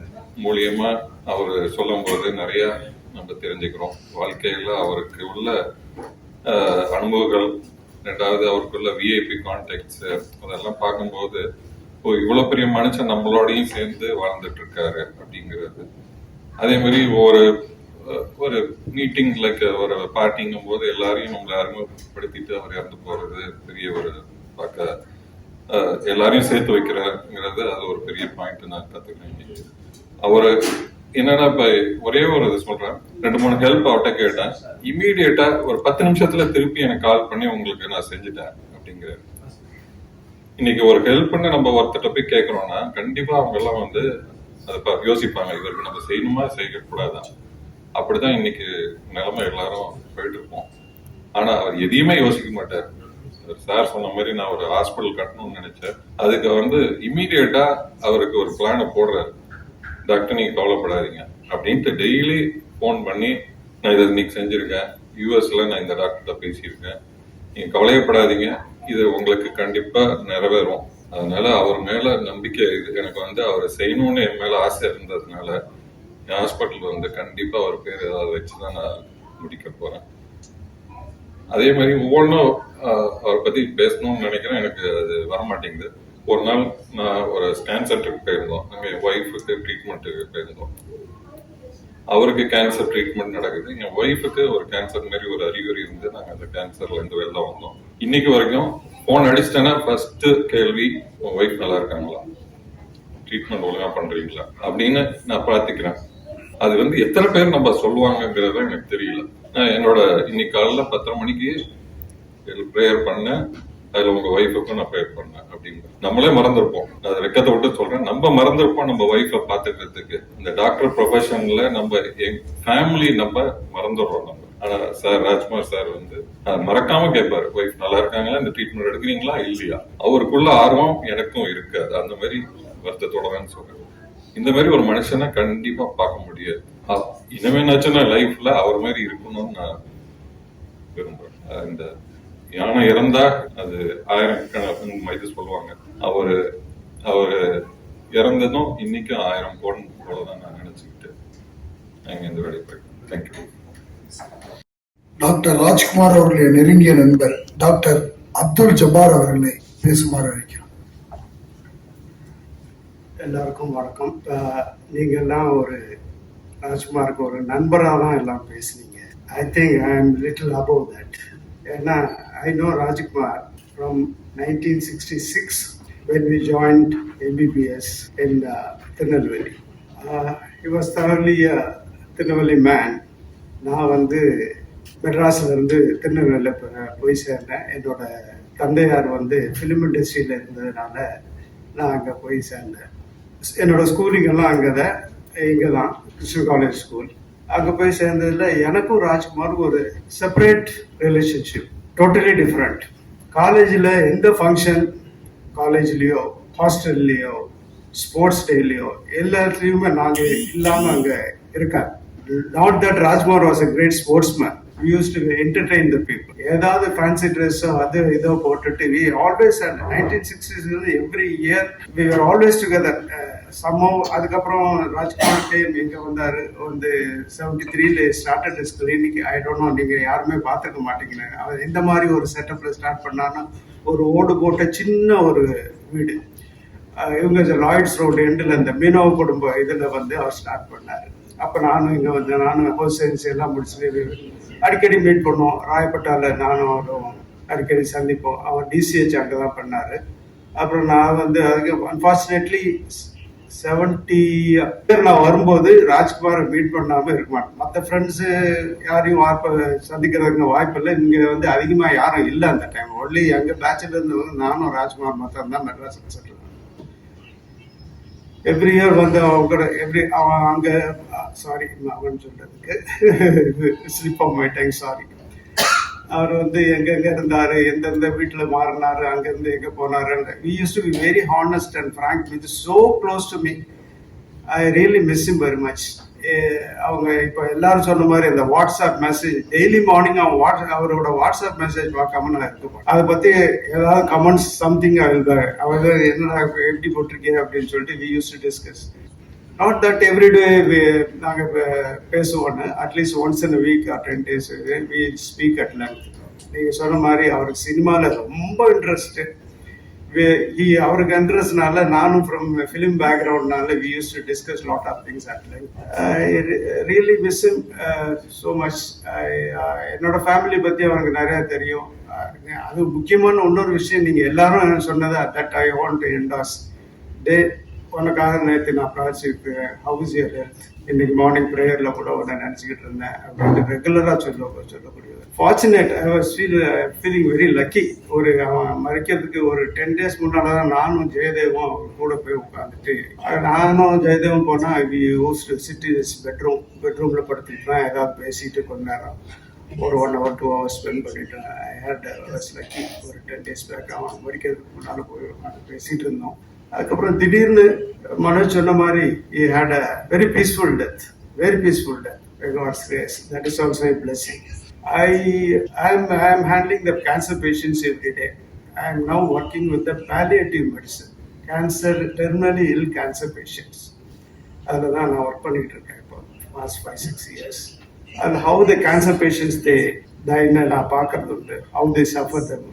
மூலியமா அவர் சொல்லும் போது நிறைய நம்ம தெரிஞ்சுக்கிறோம். வாழ்க்கையில அவருக்கு உள்ள அனுபவங்கள், 2வது அவருக்குள்ள விஐபி கான்டாக்ட்ஸ், அதெல்லாம் பார்க்கும்போது இவ்வளவு பெரிய மனுஷன் நம்மளோடையும் சேர்ந்து வாழ்ந்துட்டு இருக்காரு அப்படிங்கிறது. அதே மாதிரி ஒரு மீட்டிங் லைக் ஒரு பார்ட்டிங்கும் போது எல்லாரையும் நம்மளை அறிமுகப்படுத்திட்டு அவர் இறந்து போறது பெரிய ஒரு பார்க்க எல்லாரையும் சேர்த்து வைக்கிறாருங்கிறது அது ஒரு பெரிய பாயிண்ட் நான் கத்துக்கிறேன். அவரு என்னன்னா இப்ப ஒரே ஒரு இது சொல்றேன், 2-3 ஹெல்ப் அவட்ட கேட்டேன். இமீடியட்டா ஒரு 10 நிமிஷத்துல திருப்பி எனக்கு கால் பண்ணி உங்களுக்கு நான் செஞ்சுட்டேன் அப்படிங்கிறாரு. இன்னைக்கு ஒரு ஹெல்ப் பண்ண நம்ம ஒருத்தட்ட போய் கேட்கறோம்னா கண்டிப்பா அவங்க எல்லாம் அதை யோசிப்பாங்க, இவருக்கு நம்ம செய்யணுமா செய்யக்கூடாதா. அப்படிதான் இன்னைக்கு நிலைமை எல்லாரும் போயிட்டு இருப்போம். ஆனா அவர் எதையுமே யோசிக்க மாட்டார். சார் சொன்ன மாதிரி நான் ஒரு ஹாஸ்பிட்டல் கட்டணும்னு நினைச்சேன். அதுக்கு இமீடியட்டா அவருக்கு ஒரு பிளானை போடுறாரு. டாக்டர் நீங்க கவலைப்படாதீங்க அப்படின்ட்டு டெய்லி போன் பண்ணி, நான் இதை இன்னைக்கு செஞ்சிருக்கேன், யூஎஸ்ல நான் இந்த டாக்டர்கிட்ட பேசியிருக்கேன், நீங்க கவலையப்படாதீங்க, இது உங்களுக்கு கண்டிப்பா நிறைவேறும். அதனால அவர் மேல நம்பிக்கை எனக்கு அவரை செய்யணும்னு என் மேல ஆசை இருந்ததுனால என் ஹாஸ்பிட்டல் கண்டிப்பா அவர் பேர் ஏதாவது வச்சுதான் நான் முடிக்க போறேன். அதே மாதிரி ஒவ்வொன்றும் அவரை பத்தி பேசணும்னு நினைக்கிறேன், எனக்கு அது வரமாட்டேங்குது. ஒரு நாள் நான் ஒரு ஸ்கேன் சென்டருக்கு போயிருந்தோம். அங்கே என் ஒய்ஃபுக்கு ட்ரீட்மெண்ட்டுக்கு போயிருந்தோம். அவருக்கு கேன்சர் ட்ரீட்மெண்ட் நடக்குது. என் ஒய்ஃபுக்கு ஒரு கேன்சர் மாதிரி ஒரு அறிகுறி இருந்து நாங்க அந்த கேன்சர்ல இருந்து வெளில வந்தோம். இன்னைக்கு வரைக்கும் போன் அடிச்சிட்டேன்னா ஃபர்ஸ்ட் கேள்வி, உன் ஒய்ஃப் நல்லா இருக்காங்களா, ட்ரீட்மெண்ட் ஒழுங்கா பண்றீங்களா அப்படின்னு நான் பிரார்த்திக்கிறேன். அது எத்தனை பேர் நம்ம சொல்லுவாங்கிறது எனக்கு தெரியல. நான் என்னோட இன்னைக்கு காலையில 10:30 மணிக்கு ப்ரேயர் பண்ணேன். அதுல உங்க ஒய்ஃபுக்கும் நான் ப்ரேயர் பண்ணேன் அப்படின்னு. நம்மளே மறந்துருப்போம், அதை வெக்கத்தை விட்டு சொல்றேன், நம்ம மறந்துருப்போம் நம்ம ஒய்ஃபை பாத்துக்கிறதுக்கு. இந்த டாக்டர் ப்ரொஃபஷன்ல நம்ம என் ஃபேமிலி நம்ம மறந்துடுறோம் நம்ம. ஆனா சார் ராஜ்குமார் சார் மறக்காம கேட்பாரு, ஒய்ஃப் நல்லா இருக்காங்களா, இந்த ட்ரீட்மெண்ட் எடுக்கிறீங்களா இல்லையா. அவருக்குள்ள ஆர்வம் எனக்கும் இருக்காது. அந்த மாதிரி வருத்தத்தோட தான் சொல்றேன். இந்த மாதிரி ஒரு மனுஷனை கண்டிப்பா பார்க்க முடியாது. இனிமேனாச்சும் நான் லைஃப்ல அவர் மாதிரி இருக்கணும்னு நான் விரும்புறேன். இந்த யானை இறந்தா அது 1000 இது சொல்லுவாங்க. அவரு இறந்ததும் இன்னைக்கும் 1000 கோடி போலதான் நான் நினைச்சுக்கிட்டு நாங்க இந்த வேலையை போயிருக்கோம். தேங்க்யூ. டாக்டர் ராஜ்குமார் அவர்களுடைய நெருங்கிய நண்பர் டாக்டர் அப்துல் ஜபார் அவர்களை பேசுமாறு அழைக்கிறோம். எல்லாருக்கும் வணக்கம். நீங்கள்லாம் ஒரு ராஜ்குமாருக்கு ஒரு நண்பராக தான் எல்லாம் பேசுனீங்க. I think I am little above that. ஏன்னா I know Rajkumar from 1966 when we joined MBBS in Tirunelveli. He was thoroughly a Tirunelveli man. நான் மெட்ராஸ்ல இருந்து திருநெல்வேலியில் போய் சேர்ந்தேன். என்னோட தந்தையார் ஃபிலிம் இண்டஸ்ட்ரியில் இருந்ததுனால நான் அங்கே போய் சேர்ந்தேன். என்னோட ஸ்கூலிங் எல்லாம் இங்கே தான் கிறிஸ்டின் காலேஜ் ஸ்கூல். அங்கே போய் சேர்ந்ததில் எனக்கும் ராஜ்குமார் ஒரு செப்பரேட் ரிலேஷன்ஷிப், டோட்டலி டிஃப்ரெண்ட். காலேஜில் எந்த ஃபங்க்ஷன், காலேஜ்லேயோ ஹாஸ்டல்லையோ ஸ்போர்ட்ஸ் டேலையோ எல்லாத்துலேயுமே நாங்கள் இல்லாமல் அங்கே இருக்காங்க. Not that Rajkumar was a great sportsman. We used to entertain the people. ஏதாவது ஃபேன்சி ட்ரெஸ்ஸோ அது இதோ போட்டுட்டு we always at 1960s every year we were always together. சம்பவம் அதுக்கப்புறம் ராஜ்குமார் டேம் எங்கே வந்தார் வந்து 73 started is clinic. I don't know, நீங்கள் யாருமே பார்த்துக்க மாட்டீங்க. அவர் எந்த மாதிரி ஒரு செட்டப்பில் ஸ்டார்ட் பண்ணான்னா ஒரு ஓடு போட்ட சின்ன ஒரு வீடு, இவங்க லாய்ட்ஸ் ரோடு எண்டில் இந்த மீனவ குடும்ப இதில் வந்து அவர் ஸ்டார்ட் பண்ணார். அப்போ நானும் இங்கே வந்து நானும் ஹவுஸ் சயின்ஸ் எல்லாம் முடிச்சுட்டு அடிக்கடி மீட் பண்ணுவோம். ராயப்பட்டாவில் நானும் அவரும் அடிக்கடி சந்திப்போம். அவர் டிசிஹெச் அங்கே தான் பண்ணார். அப்புறம் நான் வந்து அதுக்கு அன்ஃபார்ச்சுனேட்லி 70 நான் வரும்போது ராஜ்குமாரை மீட் பண்ணாமல் இருக்க மாட்டேன். மற்ற ஃப்ரெண்ட்ஸு யாரையும் சந்திக்கிறதுக்கு வாய்ப்பு இல்லை. இங்கே வந்து அதிகமாக யாரும் இல்லை அந்த டைம். ஒன்லி எங்கள் பேட்சில் இருந்தவங்க நானும் ராஜ்குமார் மாத்திரம் தான் மெட்ராஸில் செட்டில். எவ்ரி இயர் வந்து அவங்க அவன் அங்கே சாரி அவன் சொல்றதுக்கு slip of my time sorry. அவர் வந்து எங்கெங்க இருந்தாரு, எந்தெந்த வீட்டில் மாறினாரு, அங்கேருந்து எங்கே போனாரு. We use to be very honest and frank with so close to me. I really miss him very much. அவங்க இப்போ எல்லாரும் சொன்ன மாதிரி இந்த வாட்ஸ்அப் மெசேஜ் டெய்லி மார்னிங் அவரோட வாட்ஸ்அப் மெசேஜ் பார்க்காம நான் இருக்க அதை பற்றி ஏதாவது கமெண்ட்ஸ் சம்திங் அவர் என்னடா எப்படி போட்டிருக்கேன் அப்படின்னு சொல்லிட்டு we use to discuss. Not that everyday நாங்கள் பேசுவோன்னு, at least once in week or 10 days we speak at length. நீங்கள் சொன்ன மாதிரி அவருக்கு சினிமாவில் ரொம்ப இன்ட்ரெஸ்ட்டு. அவருக்கு இன்ட்ரெஸ்ட்னால நானும் ஃப்ரம் ஃபிலிம் பேக்ரவுண்ட்னால we use to discuss lot of things at length. I really miss him so much. என்னோட ஃபேமிலி பற்றி அவருக்கு நிறையா தெரியும். அது முக்கியமான இன்னொரு விஷயம் நீங்கள் எல்லாரும் சொன்னது தட் ஐ வாண்ட் டு என்டாஸ். உனக்காக நேற்று நான் பிரார்த்திப்பேன், ஹவ் இஸ் யுவர் ஹெல்த், இன்னைக்கு மார்னிங் ப்ரேயரில் கூட உடனே நினச்சிக்கிட்டு இருந்தேன் அப்படின்னு ரெகுலராக சொல்லக்கூடியது. Fortunate, I was feeling very lucky. அவன் மறைக்கிறதுக்கு ஒரு 10 days முன்னால் தான் நானும் ஜெயதேவும் அவர் கூட போய் உட்காந்துட்டு, நானும் ஜெயதேவும் போனால் we use to sit in his பெட்ரூமில் படுத்துட்டு தான் ஏதாவது பேசிட்டு கொஞ்ச நேரம் ஒரு 1 hour 2 hours ஸ்பெண்ட் பண்ணிட்டேன். ஐ ஹேட் வாஸ் லக்கி. ஒரு 10 days பேக் அவன் மறைக்கிறதுக்கு முன்னால் போய் உட்காந்து பேசிகிட்டு இருந்தோம். அதுக்கப்புறம் திடீர்னு மனோஜ் சொன்ன மாதிரி he had a very peaceful death by God's grace. That is also a blessing. I am handling the cancer patients every day. I am now working with the palliative medicine, terminally ill cancer patients. அதில் தான் நான் work பண்ணிட்டு இருக்கேன் இப்போ past 5-6 years. And how the cancer patients they die நான் பார்க்கறது உண்டு, how they suffer them.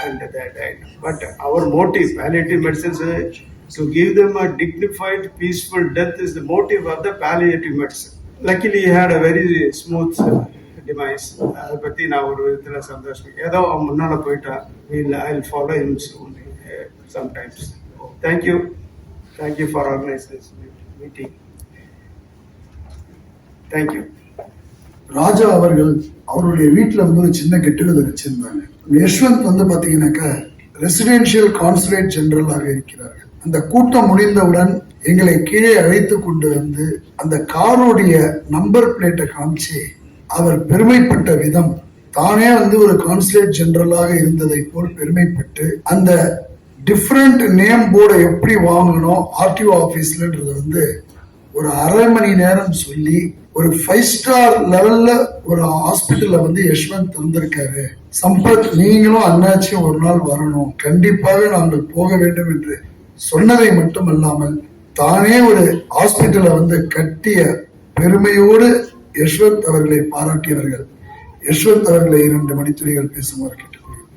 And they died. But our motive, palliative medicine, to give them a dignified, peaceful death is the motive of the palliative medicine. Luckily, he had a very smooth demise. அதை பற்றி நான் ஒரு விதத்தில் சந்தோஷம். ஏதோ அவன் முன்னால் போயிட்டான். I'll follow him soon sometimes. Thank you for organizing this meeting. Thank you. ராஜா அவர்கள் அவருடைய வீட்டில் வந்து ஒரு சின்ன கெட்டுகதை வச்சிருந்தாங்க. யஷ்வந்த் வந்து பாத்தீங்கன்னாக்கா ரெசிடென்ஷியல் கான்சுலேட் ஜெனரலாக இருக்கிறார்கள். அந்த கூட்டம் முடிந்தவுடன் எங்களை கீழே அழைத்து கொண்டு வந்து அந்த காரோடைய நம்பர் பிளேட்டை காமிச்சு அவர் பெருமைப்பட்ட விதம், தானே வந்து ஒரு கான்சுலேட் ஜெனரலாக இருந்ததை போல் பெருமைப்பட்டு அந்த டிஃப்ரெண்ட் நேம் போர்டை எப்படி வாங்கணும் ஆர்டிஓ ஆபீஸ்லன்றத வந்து ஒரு 1/2 மணி நேரம் சொல்லி ஒரு 5 star லெவல்ல ஒரு ஹாஸ்பிட்டல்ல வந்து யஷ்வந்த் வந்திருக்காரு. சம்பத், நீங்களும் அண்ணாச்சியும் ஒரு நாள் வரணும், கண்டிப்பாக நாங்கள் போக வேண்டும் என்று சொன்னதை மட்டுமல்லாமல் தானே ஒரு ஹாஸ்பிட்டலை வந்து கட்டிய பெருமையோடு யஷ்வந்த் அவர்களை பாராட்டியவர்கள். யஷ்வந்த் அவர்களை 2 மணித்துளிகள் பேசுமாறு கேட்டுக்கொள்கிறேன்.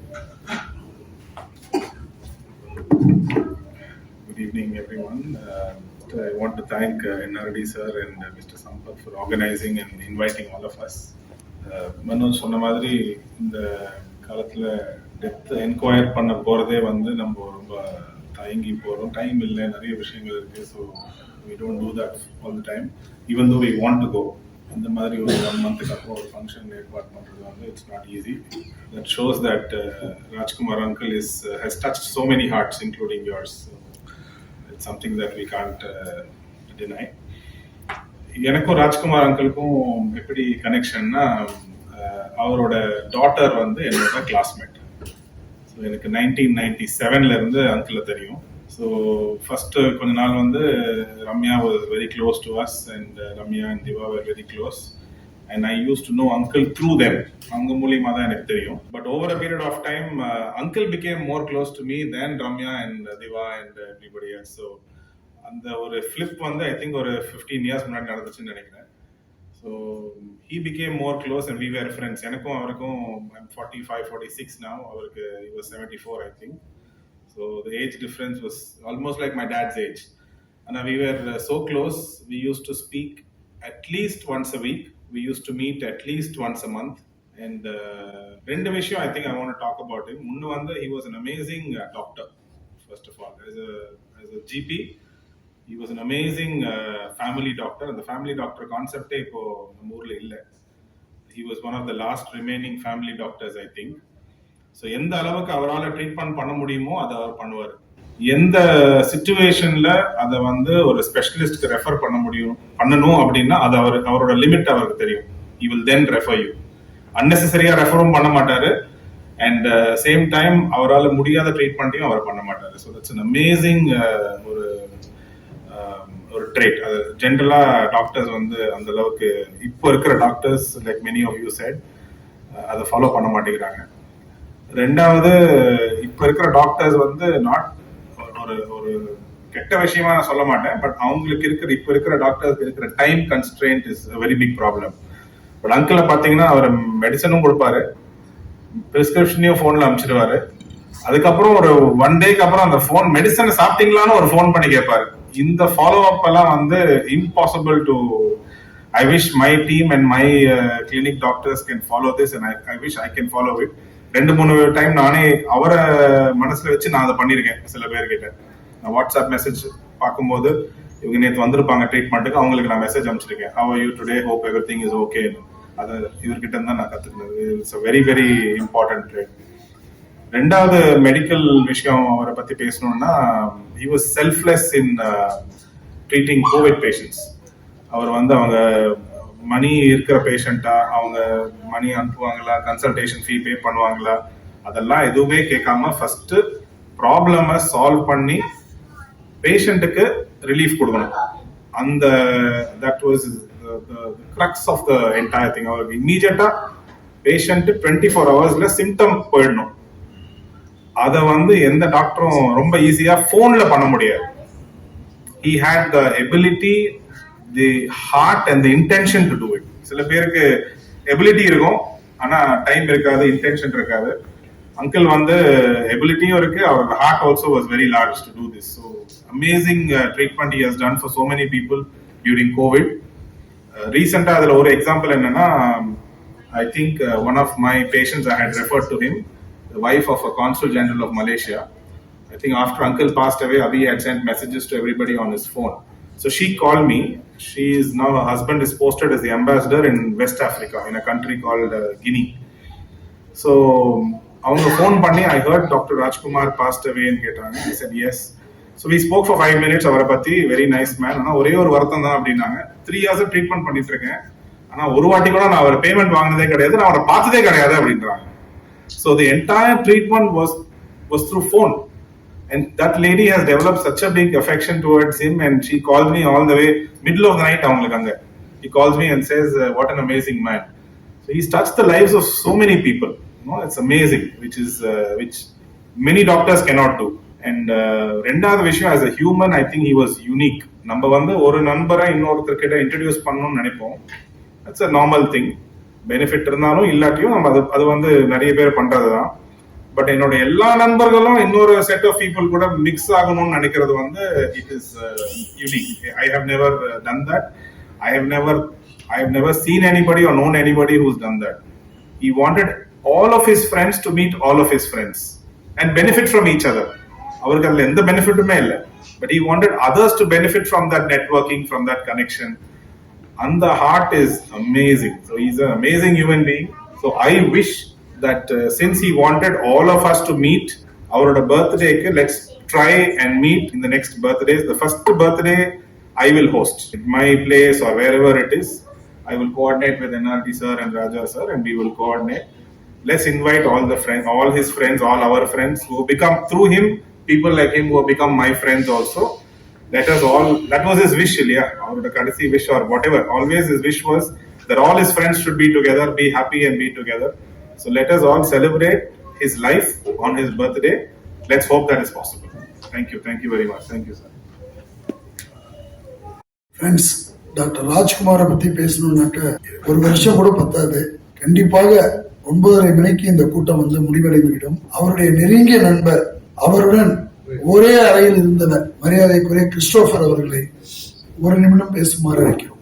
Good evening, everyone. I want to thank NRD sir and Mr. Sampath for organizing and inviting all of us. Manoj சொன்ன மாதிரி இந்த காலத்தில் டெத் என்கொயர் பண்ண போகிறதே வந்து நம்ம ரொம்ப தயங்கி போகிறோம். டைம் இல்லை, நிறைய விஷயங்கள் இருக்குது. So we don't do that all the time, even though we want to go. இந்த மாதிரி ஒரு 1 month அப்புறம் ஒரு ஃபங்க்ஷன் ஏற்பாடு பண்ணுறது வந்து it's not easy. That shows that Rajkumar uncle has touched so many hearts, including yours. It's something that we can't deny. எனக்கும் ராஜ்குமார் அங்கிளுக்கும் எப்படி கனெக்ஷன்னா, அவரோட டாட்டர் வந்து என்னோட கிளாஸ்மேட். ஸோ எனக்கு 1997 இருந்து அங்கிளை தெரியும். ஸோ ஃபர்ஸ்ட் கொஞ்ச நாள் வந்து Ramya was very close to us and Ramya and Diva were very close and I use to know uncle through them. அவங்க மூலியமா தான் எனக்கு தெரியும். But over a period of time uncle became more close to me then Ramya and Diva and everybody else. So அந்த ஒரு flip வந்து I think ஒரு 15 years முன்னாடி நடந்துச்சுன்னு நினைக்கிறேன். So he became more close and we were friends. எனக்கும் அவருக்கும் I'm 45, 46 now. அவருக்கு he was 74 I think. So the age difference was almost like my dad's age. And we were so close. We used to speak at least once a week. We used to meet at least once a month. And ரெண்டு விஷயம் I think I want to talk about him. முன்னு வந்து he was an amazing doctor. First of all, as a GP, he was an amazing family doctor. And the family doctor concept இப்போ நம்ம ஊர்ல இல்ல. He was one of the last remaining family doctors I think. So எந்த அளவுக்கு அவரால் treatment பண்ண முடியுமோ அதை அவர் பண்ணுவார். எந்த சிச்சுவேஷன்ல அதை வந்து ஒரு ஸ்பெஷலிஸ்ட்க்கு ரெஃபர் பண்ணணும் அப்படின்னா அது அவரோட லிமிட் அவருக்கு தெரியும். he will then refer you. அன்னெசரியா ரெஃபரும் பண்ண மாட்டாரு அண்ட் சேம் டைம் அவரால் முடியாத ட்ரீட்மெண்ட்டையும் அவர் பண்ண மாட்டாரு. ஸோ தட்ஸ் an amazing ஒரு ட்ரேட். அது ஜென்ரலா டாக்டர்ஸ் வந்து அந்த அளவுக்கு இப்போ இருக்கிற doctors like many of you said அதை ஃபாலோ பண்ண மாட்டேங்கிறாங்க. ரெண்டாவது இப்ப இருக்கிற டாக்டர்ஸ் வந்து நாட் ஒரு கெட்ட விஷயமா நான் சொல்ல மாட்டேன், பட் அவங்களுக்கு இப்ப இருக்கிற டாக்டர்ஸ்க்கு இருக்கிற time constraint is very big problem. But அங்கிள பாத்தீங்கன்னா அவர் மெடிசனும் கொடுப்பாரு, பிரிஸ்கிரிப்ஷனையும் போன்ல அனுப்பிச்சிடுவாரு. அதுக்கப்புறம் ஒரு 1 டேக்கு அப்புறம் அந்த போன் மெடிசன் சாப்பிட்டீங்களான்னு ஒரு போன் பண்ணி கேட்பாரு. இந்த ஃபாலோ அப் எல்லாம் வந்து impossible to. I wish my team and my clinic doctors can follow this and I wish I can follow it. 2-3 time நானே அவரை மனசுல வச்சு நான் அதை பண்ணியிருக்கேன். சில பேர்கிட்ட நான் வாட்ஸ்அப் மெசேஜ் பார்க்கும்போது இவங்க நேற்று வந்திருப்பாங்க ட்ரீட்மெண்ட்டுக்கு, அவங்களுக்கு நான் message அனுப்பிச்சிருக்கேன். how are you today, hope everything is okay. அது இவர்கிட்ட தான் நான் கத்துக்கினது. It's a very very important trait. ரெண்டாவது மெடிக்கல் விஷயம் அவரை பத்தி பேசணும்னா he was selfless in treating COVID patients. அவர் வந்து அவங்க மணி இருக்கிற பேஷண்டா, அவங்க மணி அனுப்புவாங்களா, கன்சல்டேஷன் ஃபீ பே பண்ணுவாங்களா, அதெல்லாம் எதுவுமே கேட்காம ஃபர்ஸ்ட் ப்ராப்ளமை சால்வ் பண்ணி பேஷண்ட்டுக்கு ரிலீஃப் கொடுக்கணும். அந்த that was the crux of the entire thing. அவருக்கு இம்மீடியட்டா பேஷண்ட் 24 ஹவர்ஸ்ல சிம்டம் போயிடணும். அதை வந்து எந்த டாக்டரும் ரொம்ப ஈஸியா போன்ல பண்ண முடியாது. he had the ability, the heart and the intention to do it. சில பேருக்கு எபிலிட்டி இருக்கும், ஆனா டைம் இருக்காது, இன்டென்ஷன் இருக்காது. அங்கிள் வந்து எபிலிட்டியும் இருக்கு, அவரோட heart also was very large to do this. So amazing treatment he has done for so many people during COVID. ரீசெண்டா அதுல ஒரு எக்ஸாம்பிள் என்னன்னா, I think one of my patients I had referred to him, the wife of a consul general of Malaysia. I think after uncle passed away, Abhi had sent messages to everybody on his phone. So she called me. She is now, her husband is posted as the ambassador in West Africa, in a country called Guinea. So அவங்க phone பண்ணி I heard Dr. Rajkumar passed away and கேட்டாங்க. I said yes. So we spoke for 5 minutes. அவரை பத்தி very nice man. ஆனா ஒரே ஒரு வருத்தம் தான் அப்படின்னாங்க, 3 years ட்ரீட்மெண்ட் பண்ணிட்டு இருக்கேன், ஆனா ஒரு வாட்டி கூட நான் அவர் பேமெண்ட் வாங்கினதே கிடையாது, நான் அவரை பார்த்ததே கிடையாது அப்படின்றாங்க. So the entire treatment was through phone. And that lady has developed such a big affection towards him, and she called me all the way middle of the night. He calls me and says, "What an amazing man!" So he's touched the lives of so many people. You know, it's amazing, which many doctors cannot do. And ரெண்டாவது விஷயம், as a human, I think he was unique. நம்ம வந்து ஒரு நண்பரை இன்னொருத்தர்கிட்ட introduce பண்ணணும்னு நினைப்போம். That's a normal thing. Benefit இருந்தாலும் இல்லாட்டியும் நம்ம அது வந்து நிறைய பேர் பண்றதுதான். பட் என்னோட எல்லா நண்பர்களும் இன்னொரு செட் ஆஃப் பீப்புள் கூட மிக்ஸ் ஆகணும்னு நினைக்கிறது வந்து it is unique. I have never done that. I have never seen anybody or known anybody who's done that. He wanted all of his friends to meet all of his friends and benefit from each other. அவருக்கு அதுல எந்த பெனிஃபிட்டுமே இல்லை, but he wanted others to benefit from that networking, from that connection. And the heart is amazing. So he's an amazing human being. So I wish that since he wanted all of us to meet, our birthday, let's try and meet in the next birthdays. The first birthday I will host at my place or wherever it is. I will coordinate with NRD sir and Raja sir, and we will coordinate. Let's invite all the friends, all his friends, all our friends who become through him people like him who have become my friends also. Let us all, that was his wish, yeah, or the courtesy wish or whatever. Always his wish was that all his friends should be together, be happy and be together. So let us all celebrate his life on his birthday. Let's hope that is possible. Thank you very much. Thank you, sir. Friends, doctor ராஜ்குமாரை பற்றி பேசணும்னாக்க ஒரு வருஷம் கூட பத்தாது. கண்டிப்பாக 9:30 மணிக்கு இந்த கூட்டம் வந்து முடிவடைந்துவிடும். அவருடைய நெருங்கிய நண்பர், அவருடன் ஒரே அறையில் இருந்தவர், மரியாதைக்குரிய கிறிஸ்டோபர் அவர்களை ஒரு நிமிடம் பேசுமாறு அழைக்கிறோம்.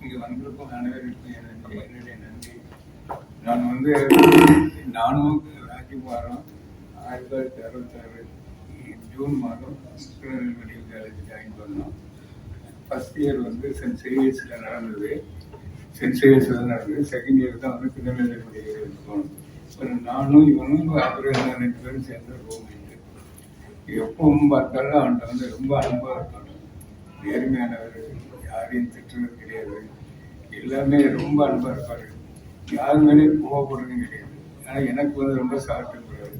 இங்கே வந்திருக்கும் அனைவருக்கும் என்னுடைய நன்றி. நான் நானும் ராஜ்குமாரும் 1966 ஜூன் மாதம் மெடிக்கல் காலேஜ் ஜாயின் பண்ணோம். ஃபர்ஸ்ட் இயர் சென்ட் சேவியர்ஸில் நடந்தது. செகண்ட் இயர் தான் திருநெல்வேலி மெடிக்கல் போனோம். நானும் இவனும் அப்புறம் 2 பேரும் சேர்ந்து ரூம்மேட்டு. எப்பவும் பார்த்தாலும் அவன்கிட்ட ரொம்ப அன்பாக இருப்பாங்க. நேர்மையானவர், யாரையும் திட்டுறது கிடையாது. எல்லாமே ரொம்ப அன்பாக இருப்பார். யார் மேலேயும் கோவப்படுறதும் கிடையாது. ஆனால் எனக்கு ரொம்ப சாப்பிட்டு கூடாது.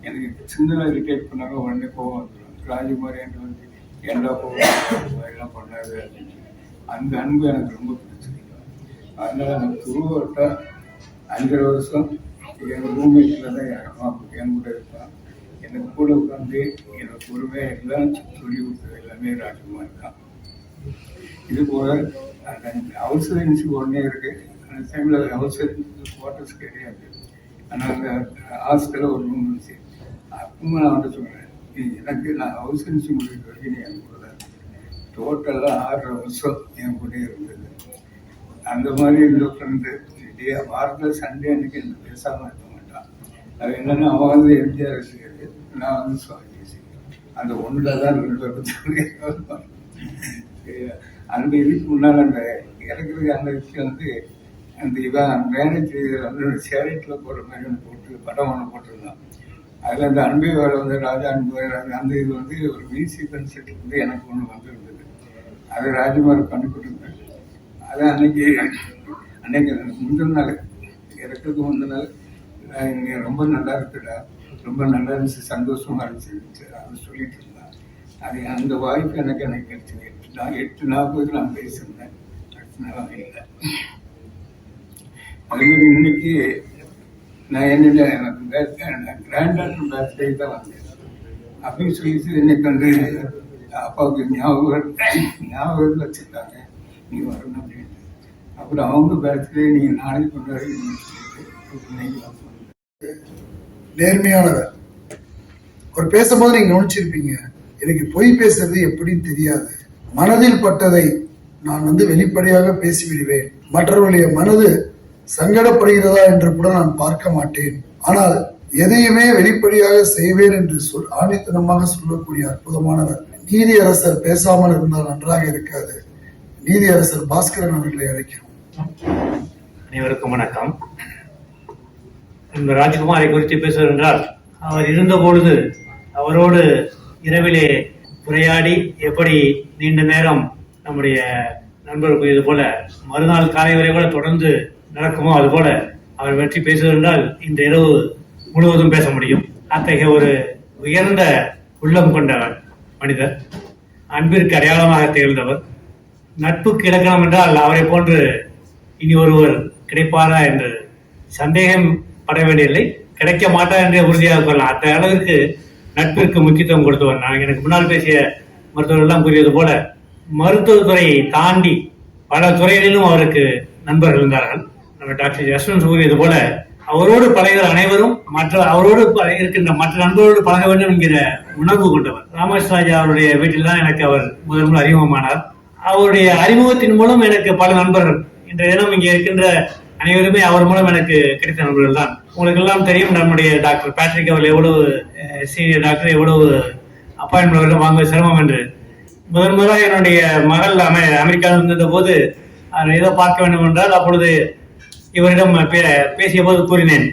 எனக்கு சின்னதாக இரிட்டேட் பண்ணாங்க, உடனே கோவம் வந்துடும். ராஜகுமார் என்கிட்ட ஏண்டா கோவம் எல்லாம் பண்ணாது அப்படின்னு. அந்த அன்பு எனக்கு ரொம்ப பிடிச்சிருக்கு. அதனால நான் துருவட்ட 5 வருஷம் என் ரூம்மேட்டில் தான் என் கூட இருப்பான். எனக்கு கூட உட்காந்து எனக்கு பொறுமையாக எல்லாம் சொல்லி கொடுத்தது எல்லாமே ராஜகுமார் தான். இது போல அந்த ஹவுஸ் ரென்சி ஒன்றே இருக்கு. அந்த டைமில் ஹவுஸ் குவார்டர்ஸ் கிடையாது. ஆனால் அந்த ஹாஸ்டலில் ஒரு ரூம் இருந்துச்சு. அப்பவும் நான் வந்துட்டு சொல்கிறேன், நான் ஹவுஸ் ரென்சி முடிக்கிற வரைக்கும் நீ என் கூட தான். டோட்டலாக 6 வருஷம் என் கூட இருந்தது. அந்த மாதிரி இருந்த ஃப்ரெண்டு வாரத்தில் சண்டே அன்னைக்கு எனக்கு பேசாமல் இருக்க மாட்டான். அது என்னென்னா அவன் எம்ஜிஆர் ரசிகர், நான் சுவாமி ரசிகர். அந்த ஒன்றில் தான் 2 பேரும் அந்த இதுக்கு முன்னால் அந்த இறக்குறது அந்த விஷயம் அந்த இவன் மேனேஜ் சேரட்டில் போடுற மாதிரி ஒன்று போட்டு படம் ஒன்று போட்டிருந்தான். அதில் அந்த அன்பே வேலை ராஜா அன்பு அந்த இது ஒரு மியூசிக் கன்சர்ட் எனக்கு ஒன்று வந்திருந்தது. அதை ராஜகுமார் பண்ணி கொடுத்துருந்தேன். அதை அன்னைக்கு முந்தின நாள் இறக்கிறதுக்கு முந்தின நாள் இங்கே ரொம்ப நல்லா இருக்குடா, ரொம்ப நல்லா இருந்துச்சு, சந்தோஷமா இருந்துச்சு அது சொல்லிட்டு இருந்தான். அது அந்த வாய்ப்பு எனக்கு கிடைச்சது. 8:40 நான் பேசியிருந்தேன். இல்லை அதே மாதிரி இன்னைக்கு நான் என்னுடைய கிராண்ட் டாக்டர் பர்த்டே தான் வந்தேன் அப்படின்னு சொல்லிட்டு இன்னைக்கு அப்பாவுக்கு ஞாபகம் வச்சுருக்காங்க, நீ வரணும் அப்படின்ட்டு. அப்புறம் அவங்க பர்த்டே நீங்கள் நாளைக்கு கொண்டாடி நேர்மையானவர். அவர் பேசும்போது நீங்க கவனிச்சிருப்பீங்க, எனக்கு பொய் பேசுறது எப்படின்னு தெரியாது. மனதில் பட்டதை நான் வெளிப்படையாக பேசிவிடுவேன். மற்றவர்களுடைய மனது சங்கடப்படுகிறதா என்று கூட நான் பார்க்க மாட்டேன். ஆனால் எதையுமே வெளிப்படையாக செய்வேன் என்று ஆணித்தனமாக சொல்லக்கூடிய அற்புதமானவர். நீதியரசர் பேசாமல் இருந்தால் நன்றாக இருக்காது. நீதியரசர் பாஸ்கரன் அவர்களை அழைக்கிறோம். அனைவருக்கும் வணக்கம். இந்த ராஜ்குமாரை குறித்து பேசுவது என்றால், அவர் இருந்த பொழுது அவரோடு இரவிலே உரையாடி எப்படி நீண்ட நேரம் நம்முடைய நண்பர் கூறியது போல மறுநாள் காலை வரை கூட தொடர்ந்து நடக்குமோ அதுபோல அவர் பற்றி பேசுவது என்றால் இந்த இரவு முழுவதும் பேச முடியும். அத்தகைய ஒரு உயர்ந்த உள்ளம் கொண்ட மனிதர், அன்பிற்கு அடையாளமாக திகழ்ந்தவர். நட்புக்கு இலக்கணம் என்றால் அவரை போன்று இனி ஒருவர் கிடைப்பாரா என்று சந்தேகம் பட வேண்டியதில்லை, கிடைக்க மாட்டார் என்றே உறுதியாக கொள்ளலாம். அந்த அளவிற்கு நட்பிற்கு முக்கியத்துவம் கொடுத்தவர். நான் எனக்கு முன்னால் பேசிய மருத்துவர்கள்லாம் கூறியது போல மருத்துவத்துறையை தாண்டி பல துறைகளிலும் அவருக்கு நண்பர்கள் இருந்தார்கள். நம்ம டாக்டர்.Yashwanth கூறியது போல அவரோடு பழகிற அனைவரும் அவரோடு இருக்கின்ற மற்ற நண்பர்களோடு பழக வேண்டும் என்கிற உணர்வு கொண்டவர். ராமேஸ்வராஜா அவருடைய வீட்டில் தான் எனக்கு அவர் முதல் அறிமுகமானார். அவருடைய அறிமுகத்தின் மூலம் எனக்கு பல நண்பர்கள், இன்றைய தினம் இங்கே இருக்கின்ற அனைவருமே அவர் மூலம் எனக்கு கிடைத்த நண்பர்கள் தான். உங்களுக்கு எல்லாம் தெரியும், நம்முடைய டாக்டர் பேட்ரிக் அவர்கள் எவ்வளவு சீனியர் டாக்டர், எவ்வளவு அப்பாயின்மெண்ட் வாங்குவது சிரமம் என்று. முதலாக என்னுடைய மகள் அமெரிக்காவில் இருந்த போது ஏதோ பார்க்க வேண்டும் என்றால் அப்பொழுது இவரிடம் பேசிய போது கூறினேன்,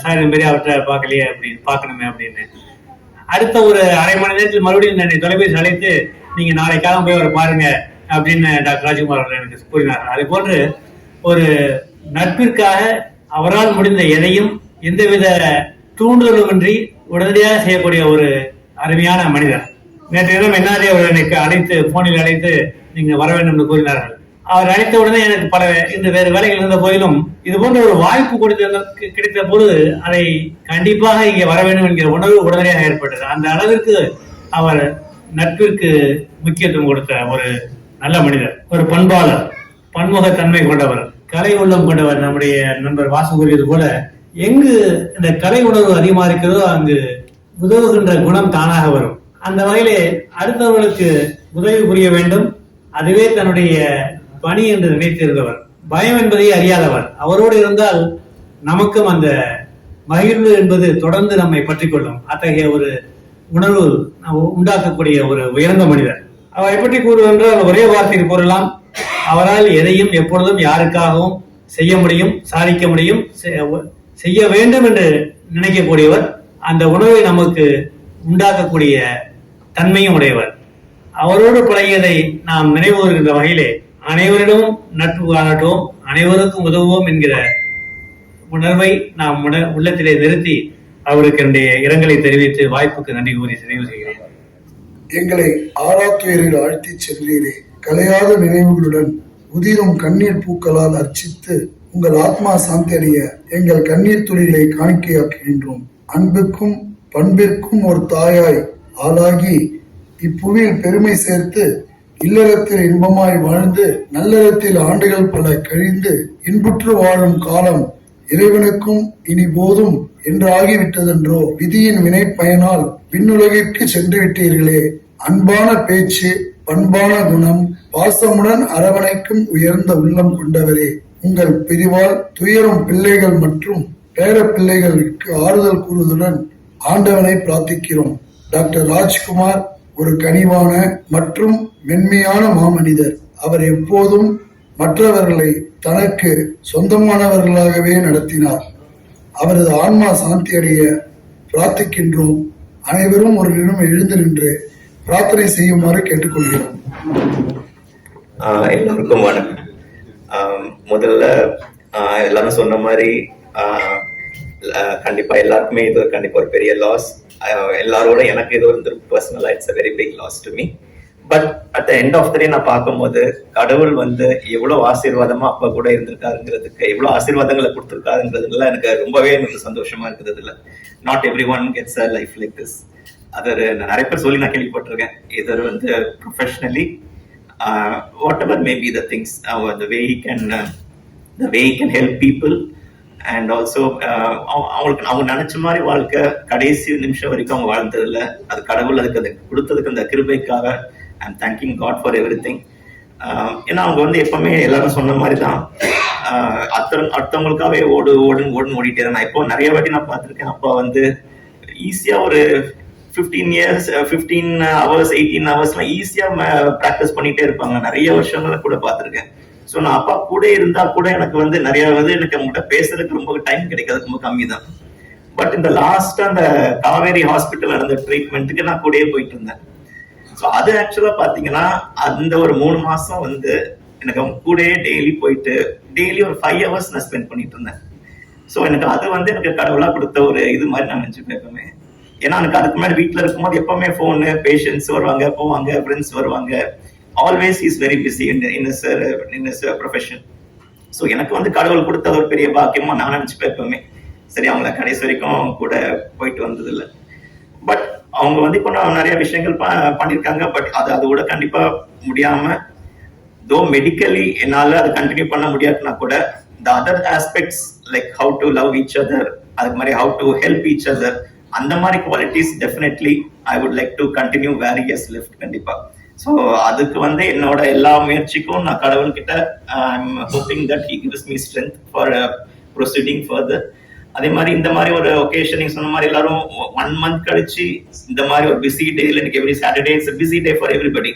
சார் இந்த மாதிரி அவர்கிட்ட பார்க்கலையே அப்படின்னு, பார்க்கணுமே அப்படின்னு. அடுத்த ஒரு அரை மணி நேரத்தில் மறுபடியும் என்னை தொலைபேசி அழைத்து நீங்க நாளை காலம் போய் அவரை பாருங்க அப்படின்னு டாக்டர் ராஜ்குமார் அவர்கள் எனக்கு கூறினார். அதே போன்று ஒரு நட்பிற்காக அவரால் முடிந்த எதையும் எந்தவித தூண்டுதலுமின்றி உடனடியாக செய்யக்கூடிய ஒரு அருமையான மனிதர். நேற்று தினம் என்னாரே அவர் எனக்கு அழைத்து போனில் அழைத்து நீங்க வர வேண்டும் என்று கூறினார்கள். அவர் அழைத்த உடனே எனக்கு பல இந்த வேறு வேலைகள் இருந்த போதிலும் இது போன்ற ஒரு வாய்ப்பு கிடைத்த போது அதை கண்டிப்பாக இங்கே வர வேண்டும் என்கிற உணர்வு உடனடியாக ஏற்பட்டது. அந்த அளவிற்கு அவர் நட்பிற்கு முக்கியத்துவம் கொடுத்த ஒரு நல்ல மனிதர், ஒரு பண்பாளர், பன்முகத்தன்மை கொண்டவர், கலை உள்ளம் கொண்டவர். நம்முடைய நண்பர் வாசு கூறியது போல எங்கு இந்த கலை உணர்வு அதிகமா இருக்கிறதோ அங்கு உதவுகின்ற குணம் தானாக வரும். அந்த வகையிலே அடுத்தவர்களுக்கு உதவி புரிய வேண்டும், அதுவே தன்னுடைய பணி என்று நினைத்திருந்தவர், பயம் என்பதை அறியாதவர். அவரோடு இருந்தால் நமக்கும் அந்த மகிழ்வு என்பது தொடர்ந்து நம்மை பற்றி கொள்ளும். அத்தகைய ஒரு உணர்வு உண்டாக்கக்கூடிய ஒரு உயர்ந்த மனிதர். அவரை பற்றி கூறுவென்றால் ஒரே வார்த்தையில் கூறலாம், அவரால் எதையும் எப்பொழுதும் யாருக்காகவும் செய்ய முடியும், சாதிக்க முடியும், செய்ய வேண்டும் என்று நினைக்கக்கூடியவர். அந்த உணர்வை நமக்கு உண்டாக்கக்கூடிய தன்மையும் உடையவர். அவரோடு பழகியதை நாம் நினைவு கூறுகின்ற வகையிலே அனைவரிடமும் நட்பு காணட்டும், அனைவருக்கும் உதவுவோம் என்கிற உணர்வை நாம் உள்ளத்திலே நிறுத்தி அவருக்கு என்னுடைய இரங்கலை தெரிவித்து வாய்ப்புக்கு நன்றி கூறி நிறைவு செய்கிறேன். எங்களை ஆறாத்துயரில் ஆழ்த்தி சென்றீரே, கலையாத நினைவுகளுடன் உதிரும் கண்ணீர் பூக்களால் அர்ச்சித்து உங்கள் ஆத்மா சாந்தி அடைய எங்கள் கண்ணீர் துளிகளை காணிக்கையாக்குகின்றோம். அன்புக்கும் பண்பிற்கும் ஒரு தாயாய் ஆளாகி இப்புவியில் பெருமை சேர்த்து இல்லறத்தில் இன்பமாய் வாழ்ந்து நல்லறத்தில் ஆண்டுகள் பல கழிந்து இன்புற்று வாழும் காலம் இறைவனுக்கும் இனி போதும் என்று ஆகிவிட்டதென்றோ. விதியின் வினை பயனால் விண்ணுலகிற்கு சென்று விட்டீர்களே. அன்பான பேச்சு, பண்பான குணம், பாசமுடன் அரவணைக்கும் உயர்ந்த உள்ளம் கொண்டவரே, உங்கள் பிரிவால் துயரும் பிள்ளைகள் மற்றும் பேர பிள்ளைகளுக்கு ஆறுதல் கூறுவதுடன் ஆண்டவனை பிரார்த்திக்கிறோம். டாக்டர் ராஜ்குமார் ஒரு கனிவான மற்றும் மென்மையான மாமனிதர். அவர் எப்போதும் மற்றவர்களை தனக்கு சொந்தமானவர்களாகவே நடத்தினார். அவரது ஆன்மா சாந்தி அடைய பிரார்த்திக்கின்றோம். அனைவரும் ஒரு நிமிடம் எழுந்து நின்று பிரார்த்தனை செய்யுமாறு கேட்டுக்கொள்கிறோம். எல்லோருக்கும் வணக்கம். முதல்ல எல்லாரும் சொன்ன மாதிரி கண்டிப்பா எல்லாருக்குமே இது கண்டிப்பா ஒரு பெரிய லாஸ். எல்லாரோட எனக்கு இது வந்து பர்சனலா it's a very big loss to me. But at the end of the day நான் பார்க்கும்போது கடவுள் வந்து எவ்வளவு ஆசீர்வாதமா அப்பா கூட இருந்திருக்காருங்கிறதுக்கு, எவ்வளவு ஆசீர்வாதங்களை கொடுத்துருக்காருங்கிறதுல எனக்கு சந்தோஷமா இருக்குது. இதுல not every one gets a life like this. அது நிறைய பேர் சொல்லி நான் கேள்விப்பட்டிருக்கேன். இது வந்து professionally what ever may be the things, the way he can help people and also அவங்களுக்கு அவங்க நினைச்ச மாதிரி வாழ்க்கை கடைசி நிமிஷம் வரைக்கும் அவங்க வாழ்ந்ததில்ல. அது கடவுள் அதுக்கு அதை கொடுத்ததுக்கு அந்த கிருபைக்காக I am thanking God for everything. ஏன்னா அவங்க வந்து எப்பவுமே எல்லாரும் சொன்ன மாதிரி தான் அடுத்தவங்களுக்காகவே ஓடுன்னு ஓடிட்டே தான். நான் இப்போ நிறைய வாட்டி நான் பார்த்துருக்கேன். அப்பா வந்து ஈஸியா ஒரு 15 hours 18 ஹவர்ஸ்லாம் ஈஸியா ப்ராக்டிஸ் பண்ணிட்டே இருப்பாங்க. நிறைய வருஷங்களை கூட பார்த்துருக்கேன். ஸோ நான் அப்பா கூட இருந்தா கூட எனக்கு வந்து நிறைய எனக்கு அவங்ககிட்ட பேசுறதுக்கு ரொம்ப டைம் கிடைக்காது, ரொம்ப கம்மி தான். பட் இந்த லாஸ்ட் அந்த காவேரி ஹாஸ்பிட்டல் நடந்த ட்ரீட்மெண்ட்டுக்கு நான் கூடயே போயிட்டு இருந்தேன். ஸோ அது ஆக்சுவலா பாத்தீங்கன்னா அந்த ஒரு 3 மாசம் வந்து எனக்கு அவங்க கூடயே டெய்லி போயிட்டு டெய்லி ஒரு 5 hours நான் ஸ்பெண்ட் பண்ணிட்டு இருந்தேன். ஸோ எனக்கு அது வந்து எனக்கு கடவுளா கொடுத்த ஒரு இது மாதிரி நான் நினைச்சுப்பேன் எப்பவுமே. ஏன்னா எனக்கு அதுக்கு முன்னாடி வீட்டில் இருக்கும்போது எப்பவுமே ஃபோனு, பேஷண்ட்ஸ் வருவாங்க போவாங்க, ஃப்ரெண்ட்ஸ் வருவாங்க. Always is very busy in his profession. So எனக்கு வந்து கடவுள் கொடுத்த ஒரு பெரிய பாக்கியமா நான் நினைச்சுப்பேன் எப்பவுமே. சரி, அவங்கள கடைசி வரைக்கும் கூட போயிட்டு வந்தது இல்லை. பட் அவங்க வந்து இப்போ நிறைய விஷயங்கள் பண்ணியிருக்காங்க. பட் அது கூட கண்டிப்பா முடியாம, தோ மெடிக்கலி என்னால அதை கண்டினியூ பண்ண முடியாதுன்னா கூட the other aspects like how to love each other, அதுக்கு மாதிரி how to help each other, அந்த மாதிரி qualities definitely I would like to continue where he has left. கண்டிப்பா. ஸோ அதுக்கு வந்து என்னோட எல்லா முயற்சிக்கும் நான் கடவுள்கிட்ட I'm hoping that he gives me strength for proceeding further. அதே மாதிரி இந்த மாதிரி ஒரு ஒகேஷன் நீங்க சொன்ன மாதிரி எல்லாரும் 1 month கழிச்சு இந்த மாதிரி ஒரு பிஸி டே, எனக்கு every Saturday it's a busy day for everybody.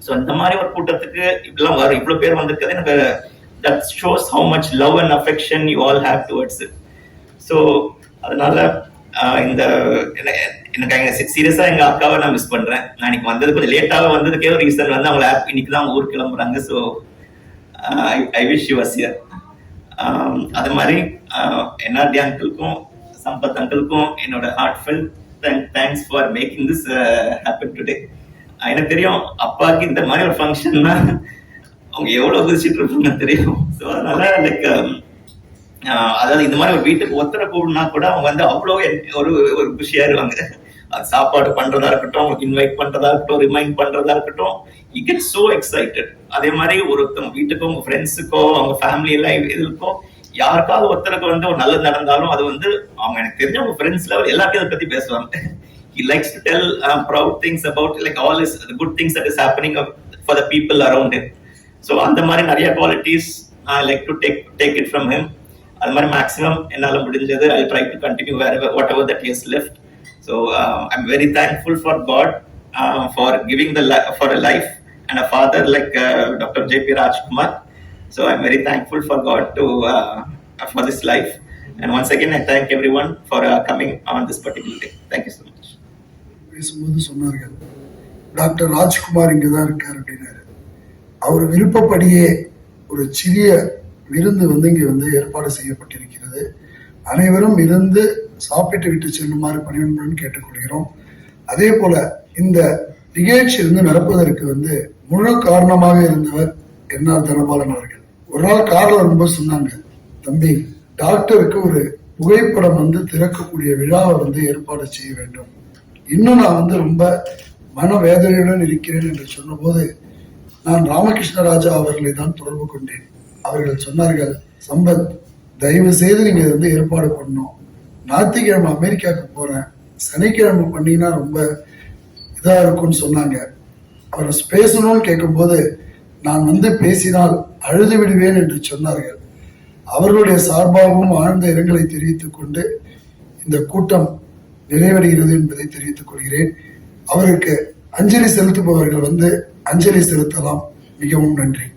So இந்த மாதிரி ஒரு கூட்டத்துக்கு இப்பெல்லாம் வரும், இவ்வளவு பேர் வந்திருக்கிறது எனக்கு that shows how much love and affection you all have towards it. So அதனால இந்த எனக்கு சீரியஸா எங்க அக்காவை நான் மிஸ் பண்றேன். நான் இன்னைக்கு வந்தது கொஞ்சம் லேட்டாக வந்ததுக்கே ஒரு ரீசன் வந்து அவங்க இன்னைக்கு தான் ஊர் கிளம்புறாங்க. So I wish you was here. அது மாதிரி என்ஆர்டி அங்கிளுக்கும் சம்பத் அங்கிளுக்கும் என்னோட heartfelt thanks for making this happen today. எனக்கு தெரியும் அப்பாவுக்கு இந்த மாதிரி ஒரு ஃபங்க்ஷன்னா அவங்க எவ்வளவு குதிச்சுட்டு இருப்பாங்க தெரியும். ஸோ அதனால லைக் அதாவது இந்த மாதிரி ஒரு வீட்டுக்கு ஒத்தரை கூடனா கூட அவங்க வந்து அவ்வளோ ஒரு ஒரு குஷியா இருவாங்க. அது சாப்பாடு பண்றதா இருக்கட்டும், அவங்களுக்கு இன்வைட் பண்றதா இருக்கட்டும், ரிமைண்ட் பண்றதா இருக்கட்டும், யூ கெட் சோ எக்ஸைட்டட். அதே மாதிரி ஒருத்தவங்க வீட்டுக்கோ உங்க ஃப்ரெண்ட்ஸுக்கோ அவங்க ஃபேமிலி லைஃப் இதுக்கோ யாருக்காவது ஒருத்தருக்கு வந்து ஒரு நல்லது நடந்தாலும் அது வந்து அவங்க எனக்கு தெரிஞ்ச அவங்க ஃப்ரெண்ட்ஸ் லெவல் எல்லாத்தையும் அதை பத்தி பேசுவாங்க. He likes to tell proud things about like all his the good things that is happening for the people around him. So அந்த மாதிரி நிறைய qualities I like to take it from him. அது மாதிரி maximum என்னால முடிஞ்சது I try to continue whatever that he has left. So I'm very thankful for God for giving for a life and a father like dr.J.P. Rajkumar. So I'm very thankful for God for this life. And once again I thank everyone for coming on this particular day. Thank you so much. பேசும்போது சொன்னார்கள், doctor Rajkumar இங்கே தான் இருக்கார் அப்படின்னாரு. அவர் விருப்பப்படியே ஒரு சிறிய விருந்து வந்து இங்கே வந்து ஏற்பாடு செய்யப்பட்டிருக்கிறது. அனைவரும் இருந்து சாப்பிட்டு விட்டு செல்லுமாறு பணியுடன் கேட்டுக்கொள்கிறோம். அதே போல இந்த நிகழ்ச்சி வந்து நடப்பதற்கு வந்து முழு காரணமாக இருந்தவர் என்ஆர் தனபாலன் அவர்கள். ஒரு நாள் கார்ல வரும்போது சொன்னாங்க, தம்பி டாக்டருக்கு ஒரு புகைப்படம் வந்து திறக்கக்கூடிய விழாவை வந்து ஏற்பாடு செய்ய வேண்டும். இன்னும் நான் வந்து ரொம்ப மனவேதனையுடன் இருக்கிறேன் என்று சொன்னபோது நான் ராமகிருஷ்ண ராஜா அவர்களை தான் தொடர்பு கொண்டேன். அவர்கள் சொன்னார்கள், சம்பத் தயவு செய்து நீங்க வந்து ஏற்பாடு பண்ணணும். ஞாயிற்றுக்கிழமை அமெரிக்காவுக்கு போறேன், சனிக்கிழமை பண்ணினா ரொம்ப இதா இருக்கும்னு சொன்னாங்க. அவர் பேசணும்னு கேட்கும்போது நான் வந்து பேசினால் அழுது விடுவேன் என்று சொன்னார்கள். அவர்களுடைய சார்பாகவும் ஆழ்ந்த இரங்கலை தெரிவித்துக் கொண்டு இந்த கூட்டம் நிறைவடைகிறது என்பதை தெரிவித்துக் கொள்கிறேன். அவருக்கு அஞ்சலி செலுத்துபவர்கள் வந்து அஞ்சலி செலுத்தலாம். மிகவும் நன்றி.